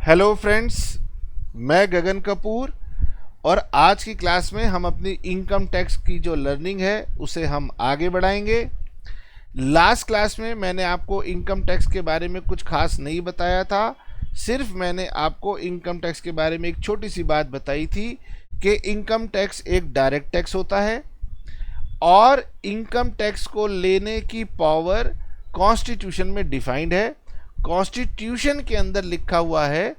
Hello friends, मैं गगन कपूर और आज की क्लास में हम अपनी इनकम टैक्स की जो लर्निंग है उसे हम आगे बढ़ाएंगे। लास्ट क्लास में मैंने आपको इनकम टैक्स के बारे में कुछ खास नहीं बताया था। सिर्फ मैंने आपको इनकम टैक्स के बारे में एक छोटी सी बात बताई थी कि इनकम टैक्स एक डायरेक्ट टैक्स होता है और इनकम टैक्स को लेने की पावर कॉन्स्टिट्यूशन में डिफाइंड है। कॉन्स्टिट्यूशन के अंदर लिखा हुआ है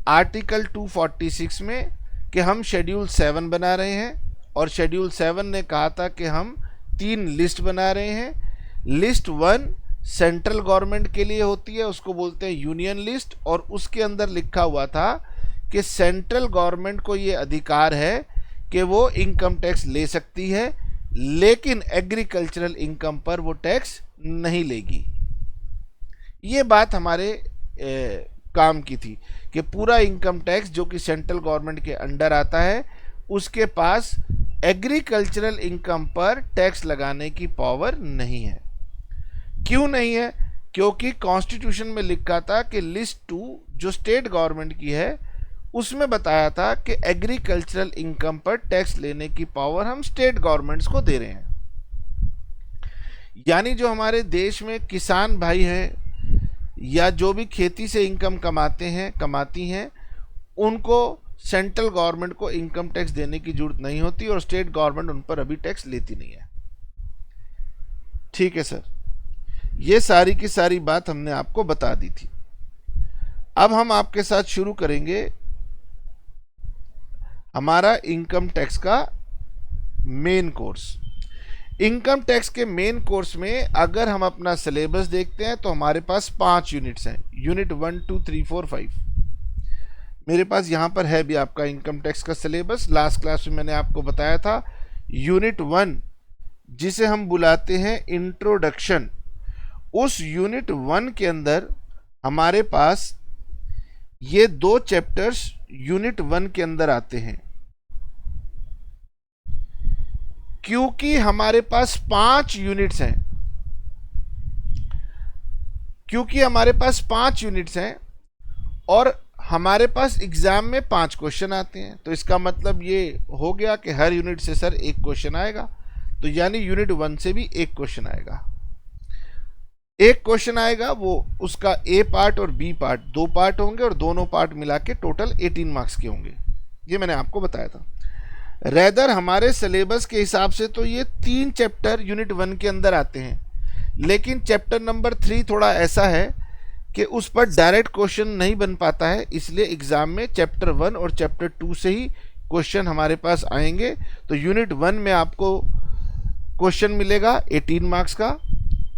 आर्टिकल 246 में कि हम शेड्यूल 7 बना रहे हैं और शेड्यूल 7 ने कहा था कि हम 3 लिस्ट बना रहे हैं। लिस्ट 1 सेंट्रल गवर्नमेंट के लिए होती है, उसको बोलते हैं यूनियन लिस्ट, और उसके अंदर लिखा हुआ था कि सेंट्रल गवर्नमेंट को ये अधिकार है कि वो इनकम टैक्स ले सकती है, लेकिन एग्रीकल्चरल इनकम पर वो टैक्स नहीं लेगी। ये बात हमारे काम की थी कि पूरा इनकम टैक्स जो कि सेंट्रल गवर्नमेंट के अंडर आता है उसके पास एग्रीकल्चरल इनकम पर टैक्स लगाने की पावर नहीं है। क्यों नहीं है? क्योंकि कॉन्स्टिट्यूशन में लिखा था कि लिस्ट 2 जो स्टेट गवर्नमेंट की है उसमें बताया था कि एग्रीकल्चरल इनकम पर टैक्स लेने की पावर हम स्टेट गवर्नमेंट्स को दे रहे हैं। यानी जो हमारे देश में किसान भाई हैं या जो भी खेती से इनकम कमाती हैं उनको सेंट्रल गवर्नमेंट को इनकम टैक्स देने की जरूरत नहीं होती और स्टेट गवर्नमेंट उन पर अभी टैक्स लेती नहीं है। ठीक है सर, ये सारी की सारी बात हमने आपको बता दी थी। अब हम आपके साथ शुरू करेंगे हमारा इनकम टैक्स का मेन कोर्स। इनकम टैक्स के मेन कोर्स में अगर हम अपना सिलेबस देखते हैं तो हमारे पास 5 यूनिट्स हैं, यूनिट 1 2 3 4 5। मेरे पास यहाँ पर है भी आपका इनकम टैक्स का सिलेबस। लास्ट क्लास में मैंने आपको बताया था यूनिट 1 जिसे हम बुलाते हैं इंट्रोडक्शन, उस यूनिट 1 के अंदर हमारे पास ये 2 चैप्टर्स यूनिट 1 के अंदर आते हैं। क्योंकि हमारे पास 5 यूनिट्स हैं, और हमारे पास एग्जाम में 5 क्वेश्चन आते हैं, तो इसका मतलब ये हो गया कि हर यूनिट से सर एक क्वेश्चन आएगा। तो यानी यूनिट 1 से भी एक क्वेश्चन आएगा। वो उसका ए पार्ट और बी पार्ट 2 पार्ट होंगे और दोनों पार्ट मिला के टोटल 18 मार्क्स के होंगे। ये मैंने आपको बताया था। रेदर हमारे सिलेबस के हिसाब से तो ये 3 चैप्टर यूनिट 1 के अंदर आते हैं, लेकिन चैप्टर नंबर 3 थोड़ा ऐसा है कि उस पर डायरेक्ट क्वेश्चन नहीं बन पाता है, इसलिए एग्जाम में चैप्टर 1 और चैप्टर 2 से ही क्वेश्चन हमारे पास आएंगे। तो यूनिट 1 में आपको क्वेश्चन मिलेगा 18 मार्क्स का।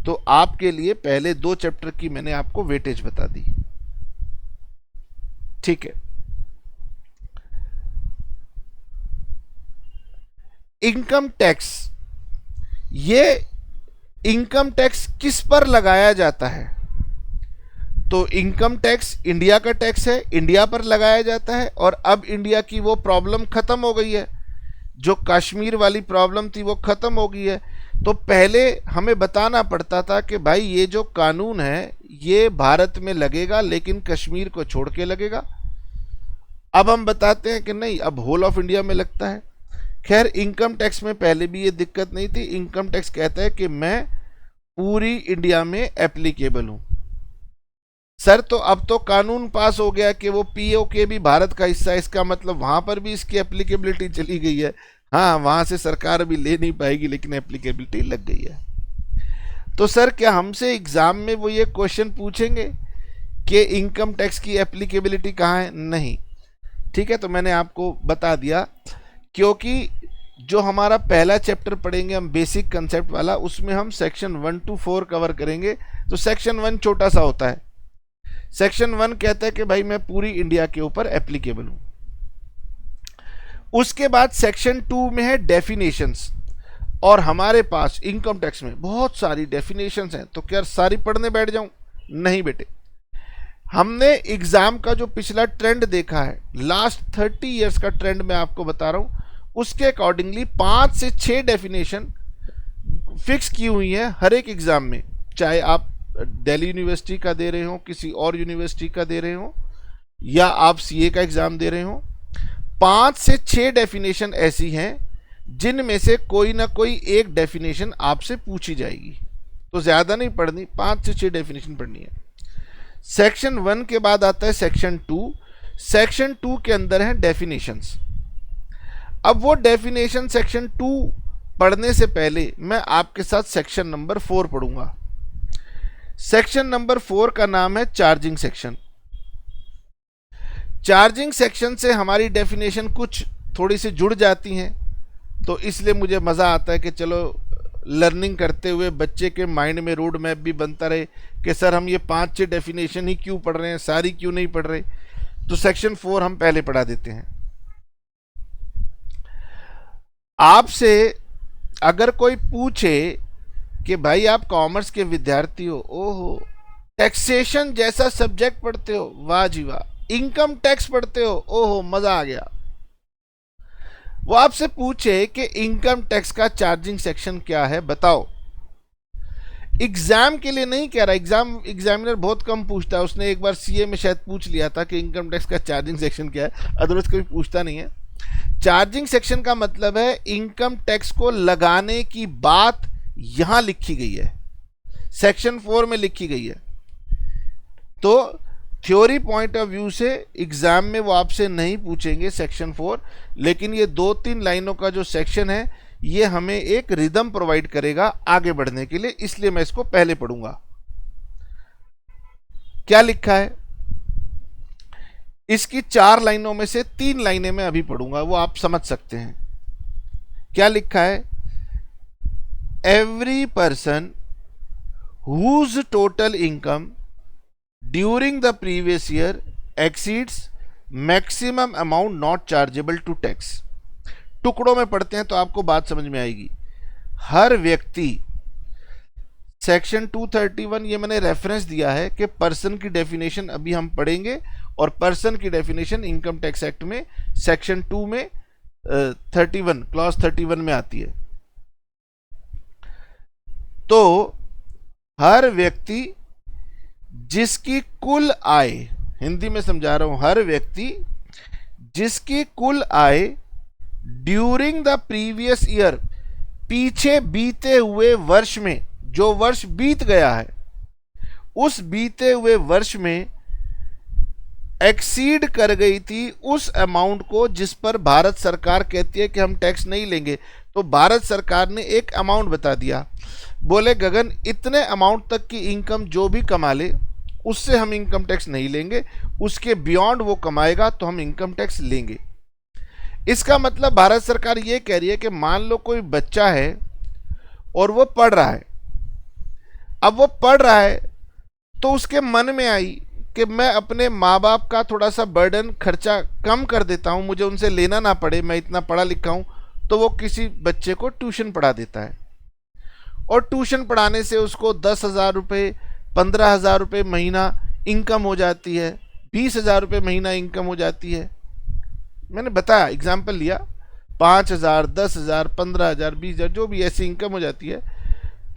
तो आपके लिए पहले 2 चैप्टर की मैंने आपको वेटेज बता दी। ठीक है, इनकम टैक्स, ये इनकम टैक्स किस पर लगाया जाता है? तो इनकम टैक्स इंडिया का टैक्स है, इंडिया पर लगाया जाता है। और अब इंडिया की वो प्रॉब्लम खत्म हो गई है, जो कश्मीर वाली प्रॉब्लम थी वो खत्म हो गई है। तो पहले हमें बताना पड़ता था कि भाई ये जो कानून है ये भारत में लगेगा लेकिन कश्मीर को छोड़ के लगेगा। अब हम बताते हैं कि नहीं, अब होल ऑफ इंडिया में लगता है। खैर, इनकम टैक्स में पहले भी ये दिक्कत नहीं थी। इनकम टैक्स कहता है कि मैं पूरी इंडिया में एप्लीकेबल हूं। सर, तो अब तो कानून पास हो गया कि वो पीओके भी भारत का हिस्सा है, इसका मतलब वहां पर भी इसकी एप्लीकेबिलिटी चली गई है। हाँ, वहां से सरकार भी ले नहीं पाएगी लेकिन एप्लीकेबिलिटी लग गई है। तो सर, क्या हमसे एग्जाम में वो ये क्वेश्चन पूछेंगे कि इनकम टैक्स की एप्लीकेबिलिटी कहाँ है? नहीं। ठीक है, तो मैंने आपको बता दिया। क्योंकि जो हमारा पहला चैप्टर पढ़ेंगे हम बेसिक कंसेप्ट वाला, उसमें हम सेक्शन 1 to 4 कवर करेंगे। तो सेक्शन 1 छोटा सा होता है। सेक्शन 1 कहता है कि भाई मैं पूरी इंडिया के ऊपर एप्लीकेबल हूं। उसके बाद सेक्शन 2 में है डेफिनेशंस, और हमारे पास इनकम टैक्स में बहुत सारी डेफिनेशंस हैं। तो क्या सारी पढ़ने बैठ जाऊं? नहीं बेटे। हमने एग्जाम का जो पिछला ट्रेंड देखा है, लास्ट 30 इयर्स का ट्रेंड मैं आपको बता रहा हूं, उसके अकॉर्डिंगली 5 से 6 डेफिनेशन फिक्स की हुई है हर एक एग्जाम में, चाहे आप दिल्ली यूनिवर्सिटी का दे रहे हो, किसी और यूनिवर्सिटी का दे रहे हो, या आप सीए का एग्जाम दे रहे हो, 5 से 6 डेफिनेशन ऐसी हैं जिनमें से कोई ना कोई एक डेफिनेशन आपसे पूछी जाएगी। तो ज्यादा नहीं पढ़नी, 5 से 6 डेफिनेशन पढ़नी है। सेक्शन 1 के बाद आता है सेक्शन 2। सेक्शन 2 के अंदर है डेफिनेशंस। अब वो डेफिनेशन सेक्शन 2 पढ़ने से पहले मैं आपके साथ सेक्शन नंबर 4 पढ़ूंगा। सेक्शन नंबर 4 का नाम है चार्जिंग सेक्शन। चार्जिंग सेक्शन से हमारी डेफिनेशन कुछ थोड़ी सी जुड़ जाती हैं, तो इसलिए मुझे मज़ा आता है कि चलो लर्निंग करते हुए बच्चे के माइंड में रोड मैप भी बनता रहे कि सर हम ये 5-6 डेफिनेशन ही क्यों पढ़ रहे हैं, सारी क्यों नहीं पढ़ रहे। तो सेक्शन 4 हम पहले पढ़ा देते हैं। आपसे अगर कोई पूछे कि भाई आप कॉमर्स के विद्यार्थी हो, ओहो टैक्सेशन जैसा सब्जेक्ट पढ़ते हो, वाह जी वाह, इनकम टैक्स पढ़ते हो, ओहो मजा आ गया। वो आपसे पूछे कि इनकम टैक्स का चार्जिंग सेक्शन क्या है बताओ। एग्जाम के लिए नहीं कह रहा, एग्जामिनर बहुत कम पूछता है। उसने एक बार सीए में शायद पूछ लिया था कि इनकम टैक्स का चार्जिंग सेक्शन क्या है, अदरवाइज कभी पूछता नहीं है। चार्जिंग सेक्शन का मतलब है इनकम टैक्स को लगाने की बात यहां लिखी गई है, सेक्शन 4 में लिखी गई है। तो थ्योरी पॉइंट ऑफ व्यू से एग्जाम में वो आपसे नहीं पूछेंगे सेक्शन 4, लेकिन ये 2-3 लाइनों का जो सेक्शन है ये हमें एक रिदम प्रोवाइड करेगा आगे बढ़ने के लिए, इसलिए मैं इसको पहले पढ़ूंगा। क्या लिखा है, इसकी 4 लाइनों में से 3 लाइनें मैं अभी पढ़ूंगा, वो आप समझ सकते हैं। क्या लिखा है, every person whose total income during the previous year exceeds maximum amount not chargeable to tax. टुकड़ों में पढ़ते हैं तो आपको बात समझ में आएगी। हर व्यक्ति, सेक्शन 231 ये मैंने रेफरेंस दिया है कि पर्सन की डेफिनेशन अभी हम पढ़ेंगे, और पर्सन की डेफिनेशन इनकम टैक्स एक्ट में सेक्शन 2 में 31 क्लॉज 31 में आती है। तो हर व्यक्ति जिसकी कुल आय, हिंदी में समझा रहा हूं, हर व्यक्ति जिसकी कुल आय ड्यूरिंग द प्रीवियस ईयर, पीछे बीते हुए वर्ष में, जो वर्ष बीत गया है उस बीते हुए वर्ष में एक्सीड कर गई थी उस अमाउंट को जिस पर भारत सरकार कहती है कि हम टैक्स नहीं लेंगे। तो भारत सरकार ने एक अमाउंट बता दिया, बोले गगन इतने अमाउंट तक की इनकम जो भी कमा ले उससे हम इनकम टैक्स नहीं लेंगे, उसके बियॉन्ड वो कमाएगा तो हम इनकम टैक्स लेंगे। इसका मतलब भारत सरकार ये कह रही है कि मान लो कोई बच्चा है और वो पढ़ रहा है, अब वो पढ़ रहा है तो उसके मन में आई कि मैं अपने माँ बाप का थोड़ा सा बर्डन खर्चा कम कर देता हूँ, मुझे उनसे लेना ना पड़े, मैं इतना पढ़ा लिखा हूँ, तो वो किसी बच्चे को ट्यूशन पढ़ा देता है। और ट्यूशन पढ़ाने से उसको 10,000 रुपये, 15,000 रुपये महीना इनकम हो जाती है, 20,000 रुपये महीना इनकम हो जाती है। मैंने बताया, एग्जाम्पल लिया, 5,000, 10,000, 15,000, 20,000 जो भी ऐसी इनकम हो जाती है।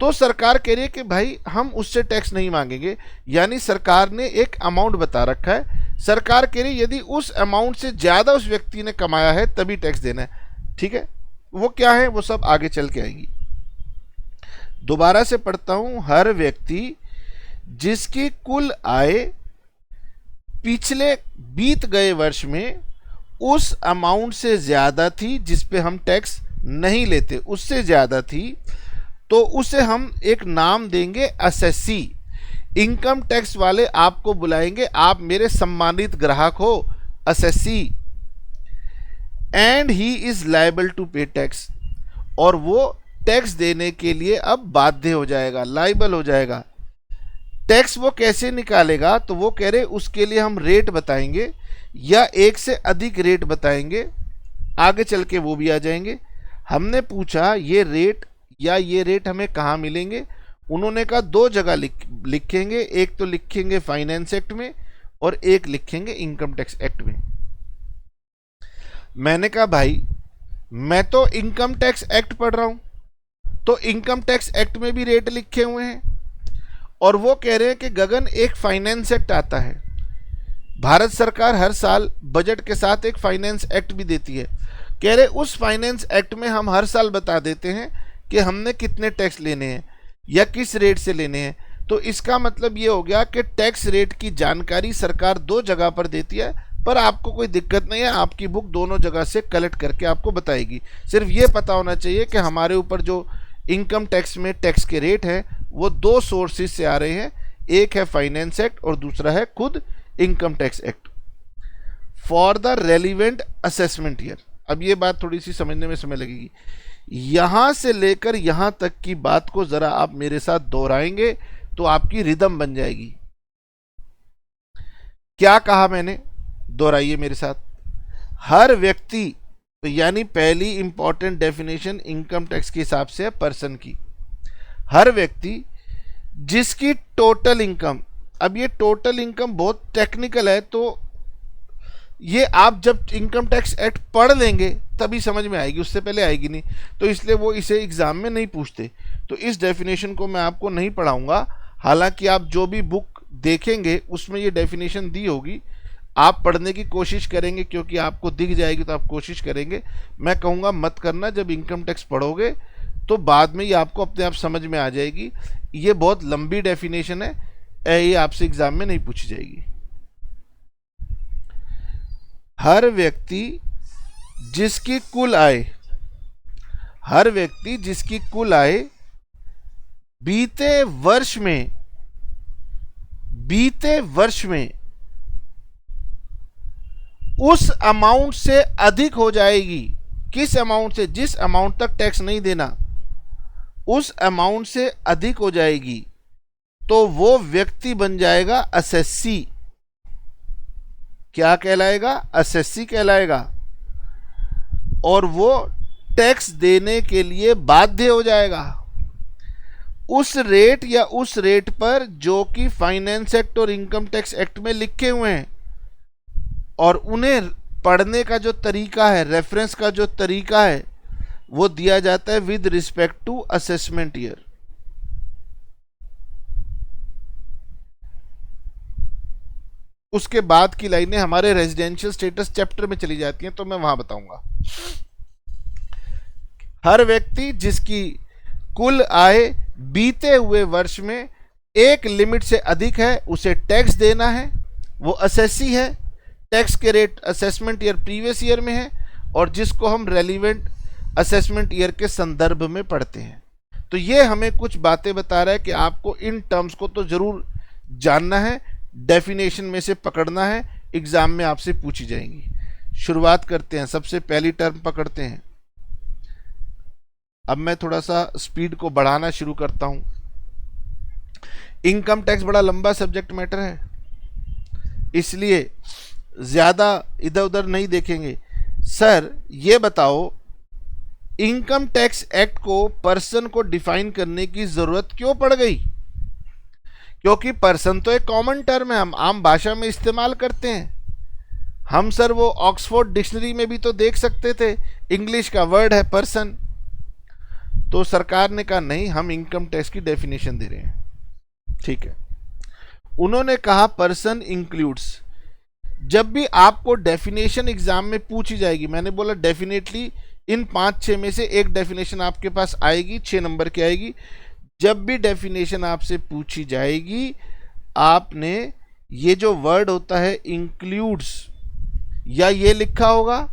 तो सरकार कह रही है कि भाई हम उससे टैक्स नहीं मांगेंगे, यानी सरकार ने एक अमाउंट बता रखा है। सरकार कह रही है यदि उस अमाउंट से ज़्यादा उस व्यक्ति ने कमाया है तभी टैक्स देना है। ठीक है, वो क्या है वो सब आगे चल के आएंगी। दोबारा से पढ़ता हूं, हर व्यक्ति जिसकी कुल आय पिछले बीत गए वर्ष में उस अमाउंट से ज़्यादा थी जिस पे हम टैक्स नहीं लेते, उससे ज़्यादा थी, तो उसे हम एक नाम देंगे असेसी। इनकम टैक्स वाले आपको बुलाएंगे, आप मेरे सम्मानित ग्राहक हो, assessee. And he is liable to pay tax, और वो टैक्स देने के लिए अब बाध्य हो जाएगा, लायबल हो जाएगा। टैक्स वो कैसे निकालेगा, तो वो कह रहे उसके लिए हम रेट बताएंगे या एक से अधिक रेट बताएंगे, आगे चल के वो भी आ जाएंगे। हमने पूछा ये रेट या ये रेट हमें कहाँ मिलेंगे, उन्होंने कहा 2 जगह लिखेंगे, एक तो लिखेंगे फाइनेंस एक्ट में और एक लिखेंगे इनकम टैक्स एक्ट में। मैंने कहा भाई मैं तो इनकम टैक्स एक्ट पढ़ रहा हूं, तो इनकम टैक्स एक्ट में भी रेट लिखे हुए हैं, और वो कह रहे हैं कि गगन एक फाइनेंस एक्ट आता है भारत सरकार हर साल बजट के साथ एक फाइनेंस एक्ट भी देती है। कह रहे उस फाइनेंस एक्ट में हम हर साल बता देते हैं कि हमने कितने टैक्स लेने हैं या किस रेट से लेने हैं। तो इसका मतलब ये हो गया कि टैक्स रेट की जानकारी सरकार दो जगह पर देती है, पर आपको कोई दिक्कत नहीं है, आपकी बुक दोनों जगह से कलेक्ट करके आपको बताएगी। सिर्फ ये पता होना चाहिए कि हमारे ऊपर जो इनकम टैक्स में टैक्स के रेट हैं वो दो सोर्सेज से आ रहे हैं, एक है फाइनेंस एक्ट और दूसरा है खुद income tax act for the relevant assessment year. अब ये बात थोड़ी सी समझने में समय लगेगी। यहां से लेकर यहां तक की बात को जरा आप मेरे साथ दोहराएंगे तो आपकी रिदम बन जाएगी। क्या कहा मैंने, दोहराइए मेरे साथ। हर व्यक्ति, तो यानी पहली इंपॉर्टेंट डेफिनेशन इनकम टैक्स के हिसाब से है पर्सन की। हर व्यक्ति जिसकी टोटल इनकम, अब ये टोटल इनकम बहुत टेक्निकल है, तो ये आप जब इनकम टैक्स एक्ट पढ़ लेंगे तभी समझ में आएगी, उससे पहले आएगी नहीं। तो इसलिए वो इसे एग्जाम में नहीं पूछते, तो इस डेफिनेशन को मैं आपको नहीं पढ़ाऊंगा। हालांकि आप जो भी बुक देखेंगे उसमें ये डेफिनेशन दी होगी, आप पढ़ने की कोशिश करेंगे क्योंकि आपको दिख जाएगी तो आप कोशिश करेंगे। मैं कहूँगा मत करना, जब इनकम टैक्स पढ़ोगे तो बाद में ये आपको अपने आप समझ में आ जाएगी। ये बहुत लंबी डेफिनेशन है, ये आपसे एग्जाम में नहीं पूछी जाएगी। हर व्यक्ति जिसकी कुल आय, हर व्यक्ति जिसकी कुल आय बीते वर्ष में उस अमाउंट से अधिक हो जाएगी। किस अमाउंट से? जिस अमाउंट तक टैक्स नहीं देना, उस अमाउंट से अधिक हो जाएगी तो वो व्यक्ति बन जाएगा असेसी। क्या कहलाएगा? असेसी कहलाएगा। और वो टैक्स देने के लिए बाध्य हो जाएगा उस रेट या उस रेट पर जो कि फाइनेंस एक्ट और इनकम टैक्स एक्ट में लिखे हुए हैं। और उन्हें पढ़ने का जो तरीका है, रेफरेंस का जो तरीका है, वो दिया जाता है with respect to assessment year. उसके बाद की लाइनें हमारे रेजिडेंशियल स्टेटस चैप्टर में चली जाती हैं, तो मैं वहां बताऊंगा। हर व्यक्ति जिसकी कुल आय बीते हुए वर्ष में एक लिमिट से अधिक है उसे टैक्स देना है, वो असेसी है। टैक्स के rate assessment year previous year में है और जिसको हम रेलिवेंट असेसमेंट ईयर के संदर्भ में पढ़ते हैं। तो ये हमें कुछ बातें बता रहा है कि आपको इन टर्म्स को तो जरूर जानना है, डेफिनेशन में से पकड़ना है, एग्जाम में आपसे पूछी जाएंगी। शुरुआत करते हैं, सबसे पहली टर्म पकड़ते हैं। अब मैं थोड़ा सा स्पीड को बढ़ाना शुरू करता हूं। इनकम टैक्स बड़ा लंबा सब्जेक्ट मैटर है, इसलिए ज्यादा इधर उधर नहीं देखेंगे। सर ये बताओ, इनकम टैक्स एक्ट को पर्सन को डिफाइन करने की जरूरत क्यों पड़ गई? क्योंकि पर्सन तो एक कॉमन टर्म है, हम आम भाषा में इस्तेमाल करते हैं। हम सर वो ऑक्सफोर्ड डिक्शनरी में भी तो देख सकते थे, इंग्लिश का वर्ड है पर्सन। तो सरकार ने कहा नहीं, हम इनकम टैक्स की डेफिनेशन दे रहे हैं। ठीक है, उन्होंने कहा पर्सन इंक्लूड्स। जब भी आपको डेफिनेशन एग्जाम में पूछी जाएगी, मैंने बोला डेफिनेटली इन 5-6 में से एक डेफिनेशन आपके पास आएगी, 6 नंबर की आएगी। जब भी डेफिनेशन आपसे पूछी जाएगी, आपने ये जो वर्ड होता है इंक्लूड्स, या ये लिखा होगा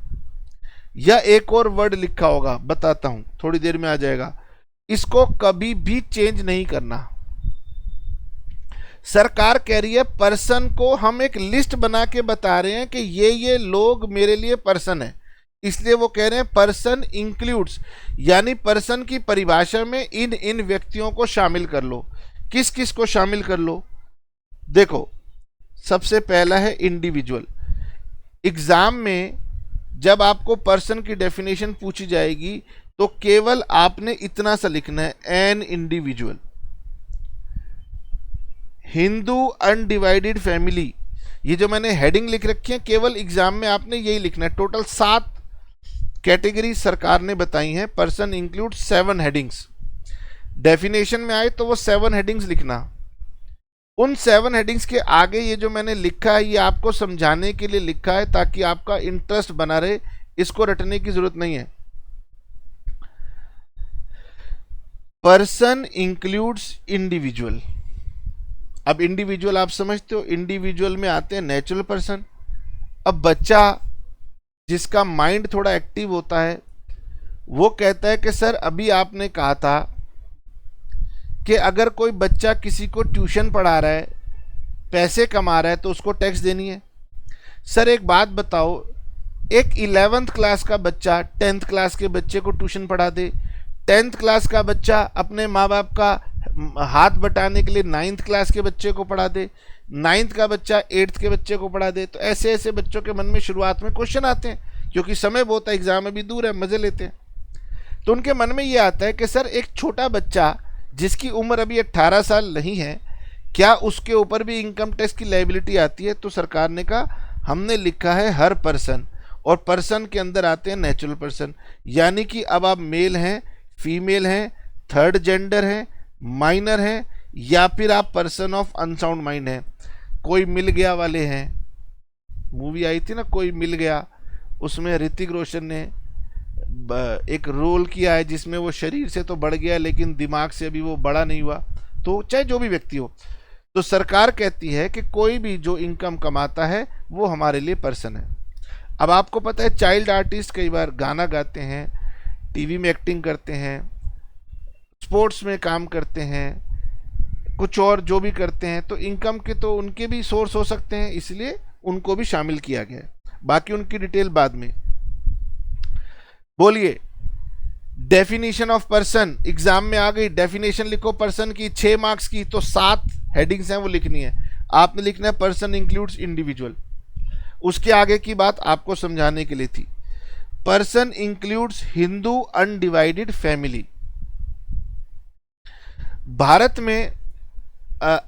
या एक और वर्ड लिखा होगा, बताता हूं, थोड़ी देर में आ जाएगा। इसको कभी भी चेंज नहीं करना। सरकार कह रही है पर्सन को हम एक लिस्ट बना के बता रहे हैं कि ये लोग मेरे लिए पर्सन है, इसलिए वो कह रहे हैं पर्सन इंक्लूड्स, यानी पर्सन की परिभाषा में इन व्यक्तियों को शामिल कर लो। किस किस को शामिल कर लो? देखो, सबसे पहला है इंडिविजुअल। एग्जाम में जब आपको पर्सन की डेफिनेशन पूछी जाएगी तो केवल आपने इतना सा लिखना है, an individual. Hindu undivided family, ये जो मैंने हेडिंग लिख रखी है, केवल एग्जाम में आपने यही लिखना है। टोटल 7 कैटेगरी सरकार ने बताई हैं। Person include 7 headings. डेफिनेशन में आए तो वो 7 हेडिंग्स लिखना। उन 7 हेडिंग्स के आगे ये जो मैंने लिखा है ये आपको समझाने के लिए लिखा है ताकि आपका इंटरेस्ट बना रहे, इसको रटने की जरूरत नहीं है। Person includes individual. अब इंडिविजुअल आप समझते हो, इंडिविजुअल में आते हैं नेचुरल पर्सन। अब बच्चा जिसका माइंड थोड़ा एक्टिव होता है वो कहता है कि सर अभी आपने कहा था कि अगर कोई बच्चा किसी को ट्यूशन पढ़ा रहा है, पैसे कमा रहा है, तो उसको टैक्स देनी है। सर एक बात बताओ, एक 11th क्लास का बच्चा 10th क्लास के बच्चे को ट्यूशन पढ़ा दे, 10th क्लास का बच्चा अपने माँ बाप का हाथ बटाने के लिए 9th क्लास के बच्चे को पढ़ा दे, 9th का बच्चा 8th के बच्चे को पढ़ा दे, तो ऐसे ऐसे बच्चों के मन में शुरुआत में क्वेश्चन आते हैं, क्योंकि समय बहुत है, एग्जाम अभी दूर है, मजे लेते हैं। तो उनके मन में ये आता है कि सर एक छोटा बच्चा जिसकी उम्र अभी 18 साल नहीं है, क्या उसके ऊपर भी इनकम टैक्स की लायबिलिटी आती है? तो सरकार ने कहा हमने लिखा है हर पर्सन, और पर्सन के अंदर आते हैं नेचुरल पर्सन, यानी कि अब आप मेल हैं, फीमेल हैं, थर्ड जेंडर हैं, माइनर हैं, या फिर आप पर्सन ऑफ अनसाउंड माइंड हैं, कोई मिल गया वाले हैं। मूवी आई थी ना कोई मिल गया, उसमें ऋतिक रोशन ने एक रोल किया है जिसमें वो शरीर से तो बढ़ गया लेकिन दिमाग से अभी वो बड़ा नहीं हुआ। तो चाहे जो भी व्यक्ति हो, तो सरकार कहती है कि कोई भी जो इनकम कमाता है वो हमारे लिए पर्सन है। अब आपको पता है चाइल्ड आर्टिस्ट कई बार गाना गाते हैं, टीवी में एक्टिंग करते हैं, स्पोर्ट्स में काम करते हैं, कुछ और जो भी करते हैं, तो इनकम के तो उनके भी सोर्स हो सकते हैं, इसलिए उनको भी शामिल किया गया है। बाकी उनकी डिटेल बाद में। बोलिए डेफिनेशन ऑफ पर्सन, एग्जाम में आ गई, डेफिनेशन लिखो पर्सन की, 6 मार्क्स की, तो 7 हेडिंग्स हैं वो लिखनी है। आपने लिखना है पर्सन इंक्लूड्स इंडिविजुअल। उसके आगे की बात आपको समझाने के लिए थी। Person includes Hindu undivided family. Bharat में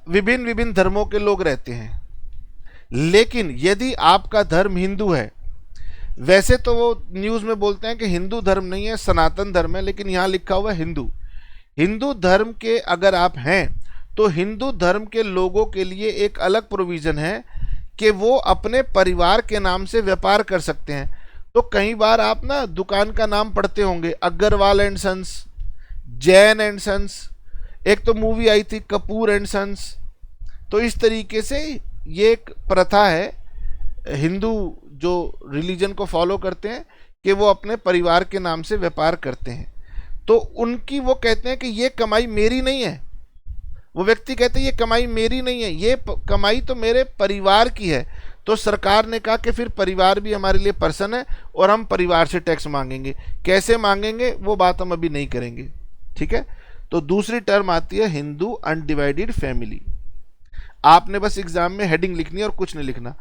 विभिन्न विभिन्न धर्मों के लोग रहते हैं, लेकिन यदि आपका धर्म हिंदू है, वैसे तो वो न्यूज़ में बोलते हैं कि हिंदू धर्म नहीं है, सनातन धर्म है, लेकिन यहाँ लिखा हुआ है हिंदू। हिंदू धर्म के अगर आप हैं तो हिंदू धर्म के लोगों के लिए एक अलग प्रोविज़न है कि वो अपने परिवार के नाम से व्यापार कर सकते हैं। तो कई बार आप ना दुकान का नाम पढ़ते होंगे, Agarwal and sons, Jain and sons, एक तो मूवी आई थी कपूर एंड सन्स। तो इस तरीके से ये एक प्रथा है, हिंदू जो रिलीजन को फॉलो करते हैं कि वो अपने परिवार के नाम से व्यापार करते हैं। तो उनकी वो कहते हैं कि ये कमाई मेरी नहीं है, वो व्यक्ति कहते हैं ये कमाई मेरी नहीं है, ये कमाई तो मेरे परिवार की है। तो सरकार ने कहा कि फिर परिवार भी हमारे लिए पर्सन है और हम परिवार से टैक्स मांगेंगे। कैसे मांगेंगे वो बात हम अभी नहीं करेंगे, ठीक है। तो दूसरी टर्म आती है हिंदू अनडिवाइडेड फैमिली। आपने बस एग्जाम में हेडिंग लिखनी है और कुछ नहीं लिखना।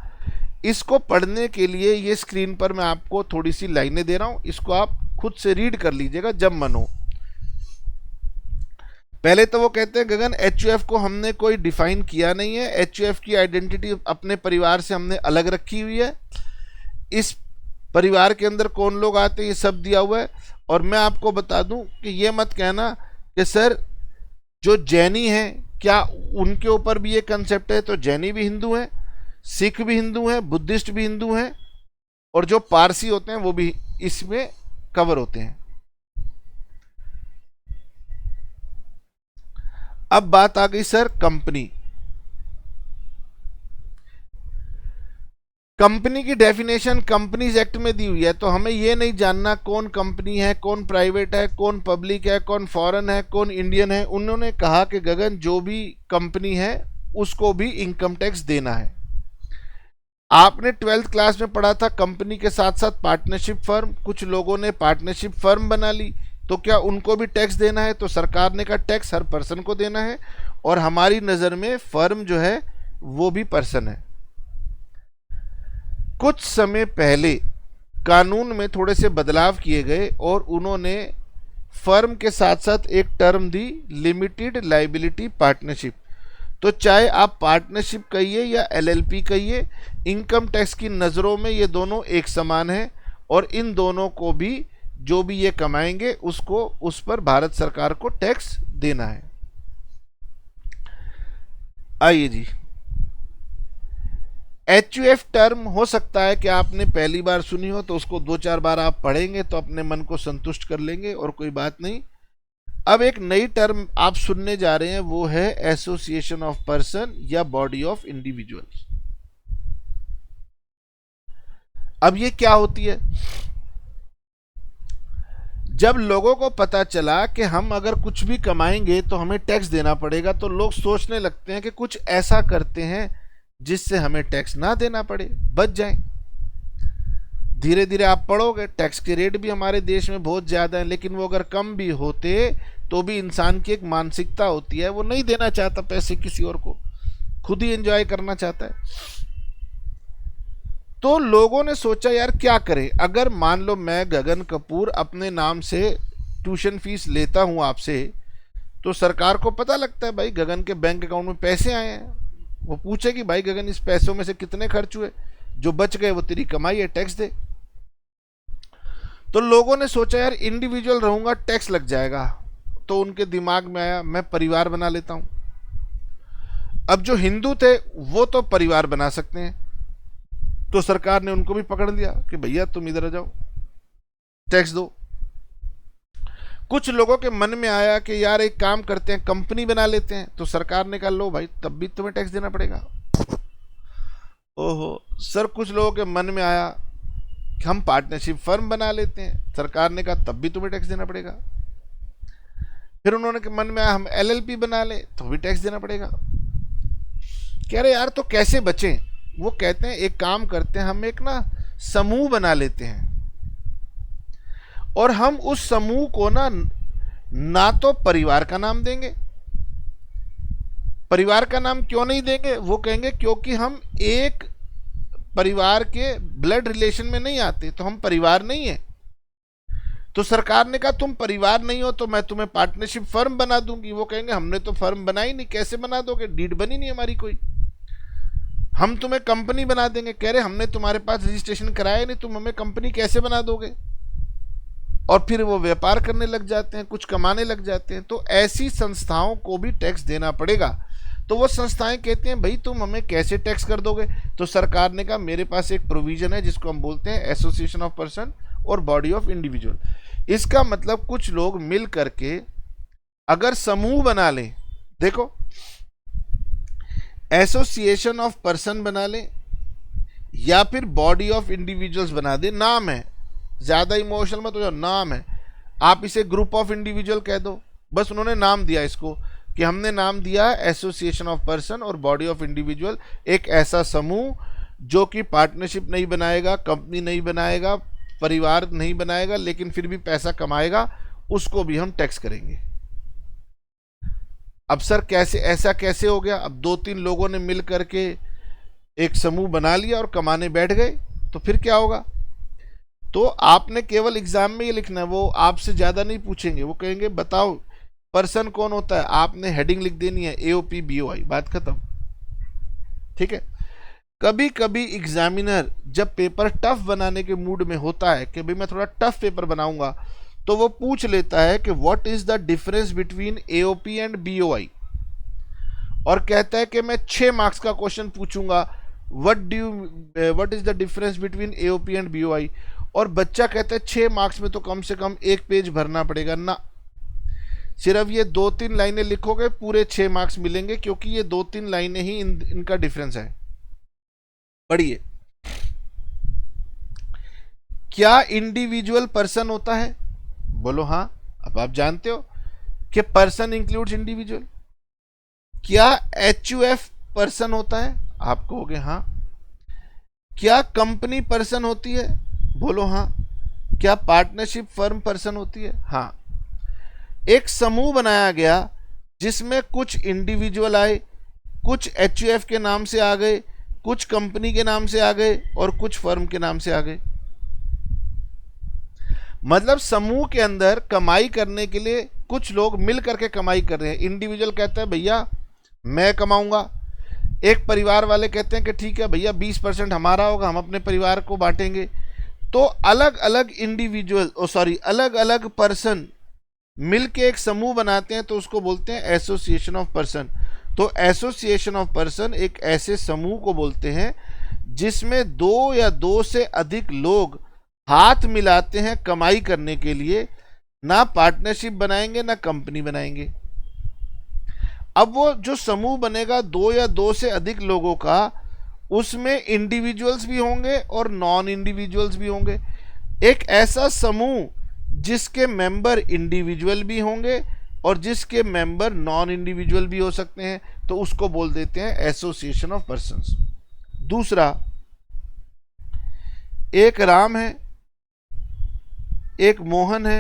इसको पढ़ने के लिए ये स्क्रीन पर मैं आपको थोड़ी सी लाइनें दे रहा हूं, इसको आप खुद से रीड कर लीजिएगा जब मन हो। पहले तो वो कहते हैं गगन एचयूएफ को हमने कोई डिफाइन किया नहीं है, एचयूएफ की आइडेंटिटी अपने परिवार से हमने अलग रखी हुई है, इस परिवार के अंदर कौन लोग आते हैं ये सब दिया हुआ है। और मैं आपको बता दूं कि ये मत कहना कि सर जो जैनी हैं क्या उनके ऊपर भी ये कंसेप्ट है, तो जैनी भी हिंदू हैं, सिख भी हिंदू हैं, बुद्धिस्ट भी हिंदू हैं, और जो पारसी होते हैं वो भी इसमें कवर होते हैं। अब बात आ गई सर कंपनी। कंपनी की डेफिनेशन कंपनीज एक्ट में दी हुई है, तो हमें ये नहीं जानना कौन कंपनी है, कौन प्राइवेट है, कौन पब्लिक है, कौन फॉरेन है, कौन इंडियन है। उन्होंने कहा कि गगन जो भी कंपनी है उसको भी इनकम टैक्स देना है। आपने 12th क्लास में पढ़ा था कंपनी के साथ साथ पार्टनरशिप फर्म, कुछ लोगों ने पार्टनरशिप फर्म बना ली, तो क्या उनको भी टैक्स देना है? तो सरकार ने कहा टैक्स हर पर्सन को देना है, और हमारी नज़र में फर्म जो है वो भी पर्सन है। कुछ समय पहले कानून में थोड़े से बदलाव किए गए और उन्होंने फर्म के साथ साथ एक टर्म दी लिमिटेड लाइबिलिटी पार्टनरशिप। तो चाहे आप पार्टनरशिप कहिए या एलएलपी कहिए, इनकम टैक्स की नज़रों में ये दोनों एक समान है, और इन दोनों को भी जो भी ये कमाएंगे उसको उस पर भारत सरकार को टैक्स देना है। आइए जी, HUF टर्म हो सकता है कि आपने पहली बार सुनी हो, तो उसको 2-4 बार आप पढ़ेंगे तो अपने मन को संतुष्ट कर लेंगे और कोई बात नहीं। अब एक नई टर्म आप सुनने जा रहे हैं, वो है एसोसिएशन ऑफ पर्सन या बॉडी ऑफ इंडिविजुअल्स। अब ये क्या होती है? जब लोगों को पता चला कि हम अगर कुछ भी कमाएंगे तो हमें टैक्स देना पड़ेगा, तो लोग सोचने लगते हैं कि कुछ ऐसा करते हैं जिससे हमें टैक्स ना देना पड़े, बच जाए। धीरे धीरे आप पढ़ोगे, टैक्स के रेट भी हमारे देश में बहुत ज़्यादा है, लेकिन वो अगर कम भी होते तो भी इंसान की एक मानसिकता होती है, वो नहीं देना चाहता पैसे किसी और को, खुद ही एंजॉय करना चाहता है। तो लोगों ने सोचा यार क्या करें, अगर मान लो मैं गगन कपूर अपने नाम से ट्यूशन फीस लेता हूं आपसे, तो सरकार को पता लगता है भाई गगन के बैंक अकाउंट में पैसे आए हैं, वो पूछेगी भाई गगन इस पैसों में से कितने खर्च हुए, जो बच गए वो तेरी कमाई है, टैक्स दे। तो लोगों ने सोचा यार इंडिविजुअल रहूंगा टैक्स लग जाएगा, तो उनके दिमाग में आया मैं परिवार बना लेता हूं। अब जो हिंदू थे वो तो परिवार बना सकते हैं, तो सरकार ने उनको भी पकड़ लिया कि भैया तुम इधर आ जाओ, टैक्स दो। कुछ लोगों के मन में आया कि यार एक काम करते हैं कंपनी बना लेते हैं, तो सरकार ने कहा लो भाई तब भी तुम्हें टैक्स देना पड़ेगा। ओहो सर, कुछ लोगों के मन में आया कि हम पार्टनरशिप फर्म बना लेते हैं, सरकार ने कहा तब भी तुम्हें टैक्स देना पड़ेगा। फिर उन्होंने के मन में आया हम LLP बना ले तो भी टैक्स देना पड़ेगा। कह रहे यार तो कैसे बचें? वो कहते हैं एक काम करते हैं, हम एक ना समूह बना लेते हैं, और हम उस समूह को ना तो परिवार का नाम देंगे। परिवार का नाम क्यों नहीं देंगे? वो कहेंगे क्योंकि हम एक परिवार के ब्लड रिलेशन में नहीं आते, तो हम परिवार नहीं है। तो सरकार ने कहा तुम परिवार नहीं हो तो मैं तुम्हें पार्टनरशिप फर्म बना दूंगी। वो कहेंगे हमने तो फर्म बनाई नहीं, कैसे बना दोगे, डीड बनी नहीं हमारी कोई। हम तुम्हें कंपनी बना देंगे। कह रहे हमने तुम्हारे पास रजिस्ट्रेशन कराया नहीं, तुम हमें कंपनी कैसे बना दोगे? और फिर वो व्यापार करने लग जाते हैं, कुछ कमाने लग जाते हैं। तो ऐसी संस्थाओं को भी टैक्स देना पड़ेगा। तो वो संस्थाएं कहते हैं भाई तुम हमें कैसे टैक्स कर दोगे? तो सरकार ने कहा मेरे पास एक प्रोविजन है जिसको हम बोलते हैं एसोसिएशन ऑफ पर्सन और बॉडी ऑफ इंडिविजुअल। इसका मतलब कुछ लोग मिल करके अगर समूह बना लें, देखो एसोसिएशन ऑफ पर्सन बना लें या फिर बॉडी ऑफ इंडिविजुअल्स बना दे, नाम है, ज्यादा इमोशनल मत हो जाओ, नाम है, आप इसे ग्रुप ऑफ इंडिविजुअल कह दो, बस उन्होंने नाम दिया इसको कि हमने नाम दिया एसोसिएशन ऑफ पर्सन और बॉडी ऑफ इंडिविजुअल। एक ऐसा समूह जो कि पार्टनरशिप नहीं बनाएगा, कंपनी नहीं बनाएगा, परिवार नहीं बनाएगा, लेकिन फिर भी पैसा कमाएगा, उसको भी हम टैक्स करेंगे। अब सर कैसे, ऐसा कैसे हो गया? अब 2-3 लोगों ने मिल करके एक समूह बना लिया और कमाने बैठ गए, तो फिर क्या होगा? तो आपने केवल एग्जाम में ये लिखना है, वो आपसे ज्यादा नहीं पूछेंगे। वो कहेंगे बताओ पर्सन कौन होता है, आपने हेडिंग लिख देनी है AOP BOI, बात खत्म। ठीक है। कभी कभी एग्जामिनर जब पेपर टफ बनाने के मूड में होता है कि भाई मैं थोड़ा टफ पेपर बनाऊंगा, तो वो पूछ लेता है कि what is the difference between AOP and BOI, और कहता है कि मैं 6 मार्क्स का क्वेश्चन पूछूंगा, what is the difference between AOP and BOI, और बच्चा कहता है 6 मार्क्स में तो कम से कम 1 पेज भरना पड़ेगा ना, सिर्फ ये 2-3 लाइनें लिखोगे पूरे 6 मार्क्स मिलेंगे, क्योंकि ये 2-3 लाइनें ही इनका डिफरेंस है। पढ़िए, क्या इंडिविजुअल पर्सन होता है? बोलो हाँ। अब आप जानते हो कि पर्सन इंक्लूड्स इंडिविजुअल। क्या HUF पर्सन होता है? आप कहोगे हाँ। क्या कंपनी पर्सन होती है? बोलो हाँ। क्या पार्टनरशिप फर्म पर्सन होती है? हाँ। एक समूह बनाया गया जिसमें कुछ इंडिविजुअल आए, कुछ HUF के नाम से आ गए, कुछ कंपनी के नाम से आ गए और कुछ फर्म के नाम से आ गए। मतलब समूह के अंदर कमाई करने के लिए कुछ लोग मिल करके कमाई कर रहे हैं। इंडिविजुअल कहता है भैया मैं कमाऊंगा, एक परिवार वाले कहते हैं कि ठीक है भैया 20% हमारा होगा, हम अपने परिवार को बांटेंगे। तो अलग अलग इंडिविजुअल अलग अलग पर्सन मिलके एक समूह बनाते हैं, तो उसको बोलते हैं एसोसिएशन ऑफ पर्सन। तो एसोसिएशन ऑफ पर्सन एक ऐसे समूह को बोलते हैं जिसमें दो या दो से अधिक लोग हाथ मिलाते हैं कमाई करने के लिए, ना पार्टनरशिप बनाएंगे ना कंपनी बनाएंगे। अब वो जो समूह बनेगा दो या दो से अधिक लोगों का, उसमें इंडिविजुअल्स भी होंगे और नॉन इंडिविजुअल्स भी होंगे। एक ऐसा समूह जिसके मेंबर इंडिविजुअल भी होंगे और जिसके मेंबर नॉन इंडिविजुअल भी हो सकते हैं, तो उसको बोल देते हैं एसोसिएशन ऑफ पर्संस। दूसरा, एक राम है, एक मोहन है,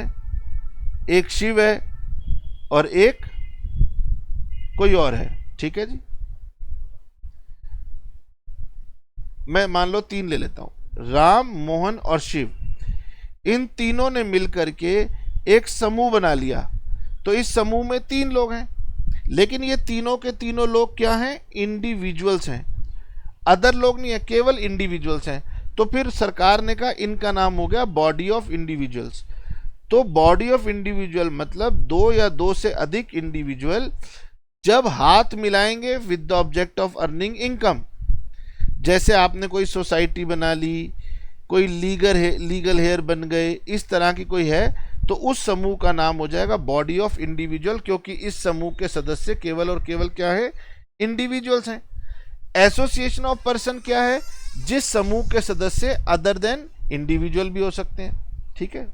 एक शिव है और एक कोई और है। ठीक है जी, मैं मान लो 3 ले लेता हूं, राम, मोहन और शिव। इन तीनों ने मिलकर के एक समूह बना लिया। तो इस समूह में 3 लोग हैं, लेकिन ये तीनों के तीनों लोग क्या हैं? इंडिविजुअल्स हैं, अदर लोग नहीं है, केवल इंडिविजुअल्स हैं। तो फिर सरकार ने कहा इनका नाम हो गया बॉडी ऑफ इंडिविजुअल्स। तो बॉडी ऑफ इंडिविजुअल मतलब दो या दो से अधिक इंडिविजुअल जब हाथ मिलाएंगे with the object of earning income. जैसे आपने कोई सोसाइटी बना ली, कोई लीगल हेयर बन गए, इस तरह की कोई है, तो उस समूह का नाम हो जाएगा बॉडी ऑफ इंडिविजुअल, क्योंकि इस समूह के सदस्य केवल और केवल क्या है? इंडिविजुअल्स हैं। एसोसिएशन ऑफ पर्सन क्या है? जिस समूह के सदस्य अदर देन इंडिविजुअल भी हो सकते हैं। ठीक है,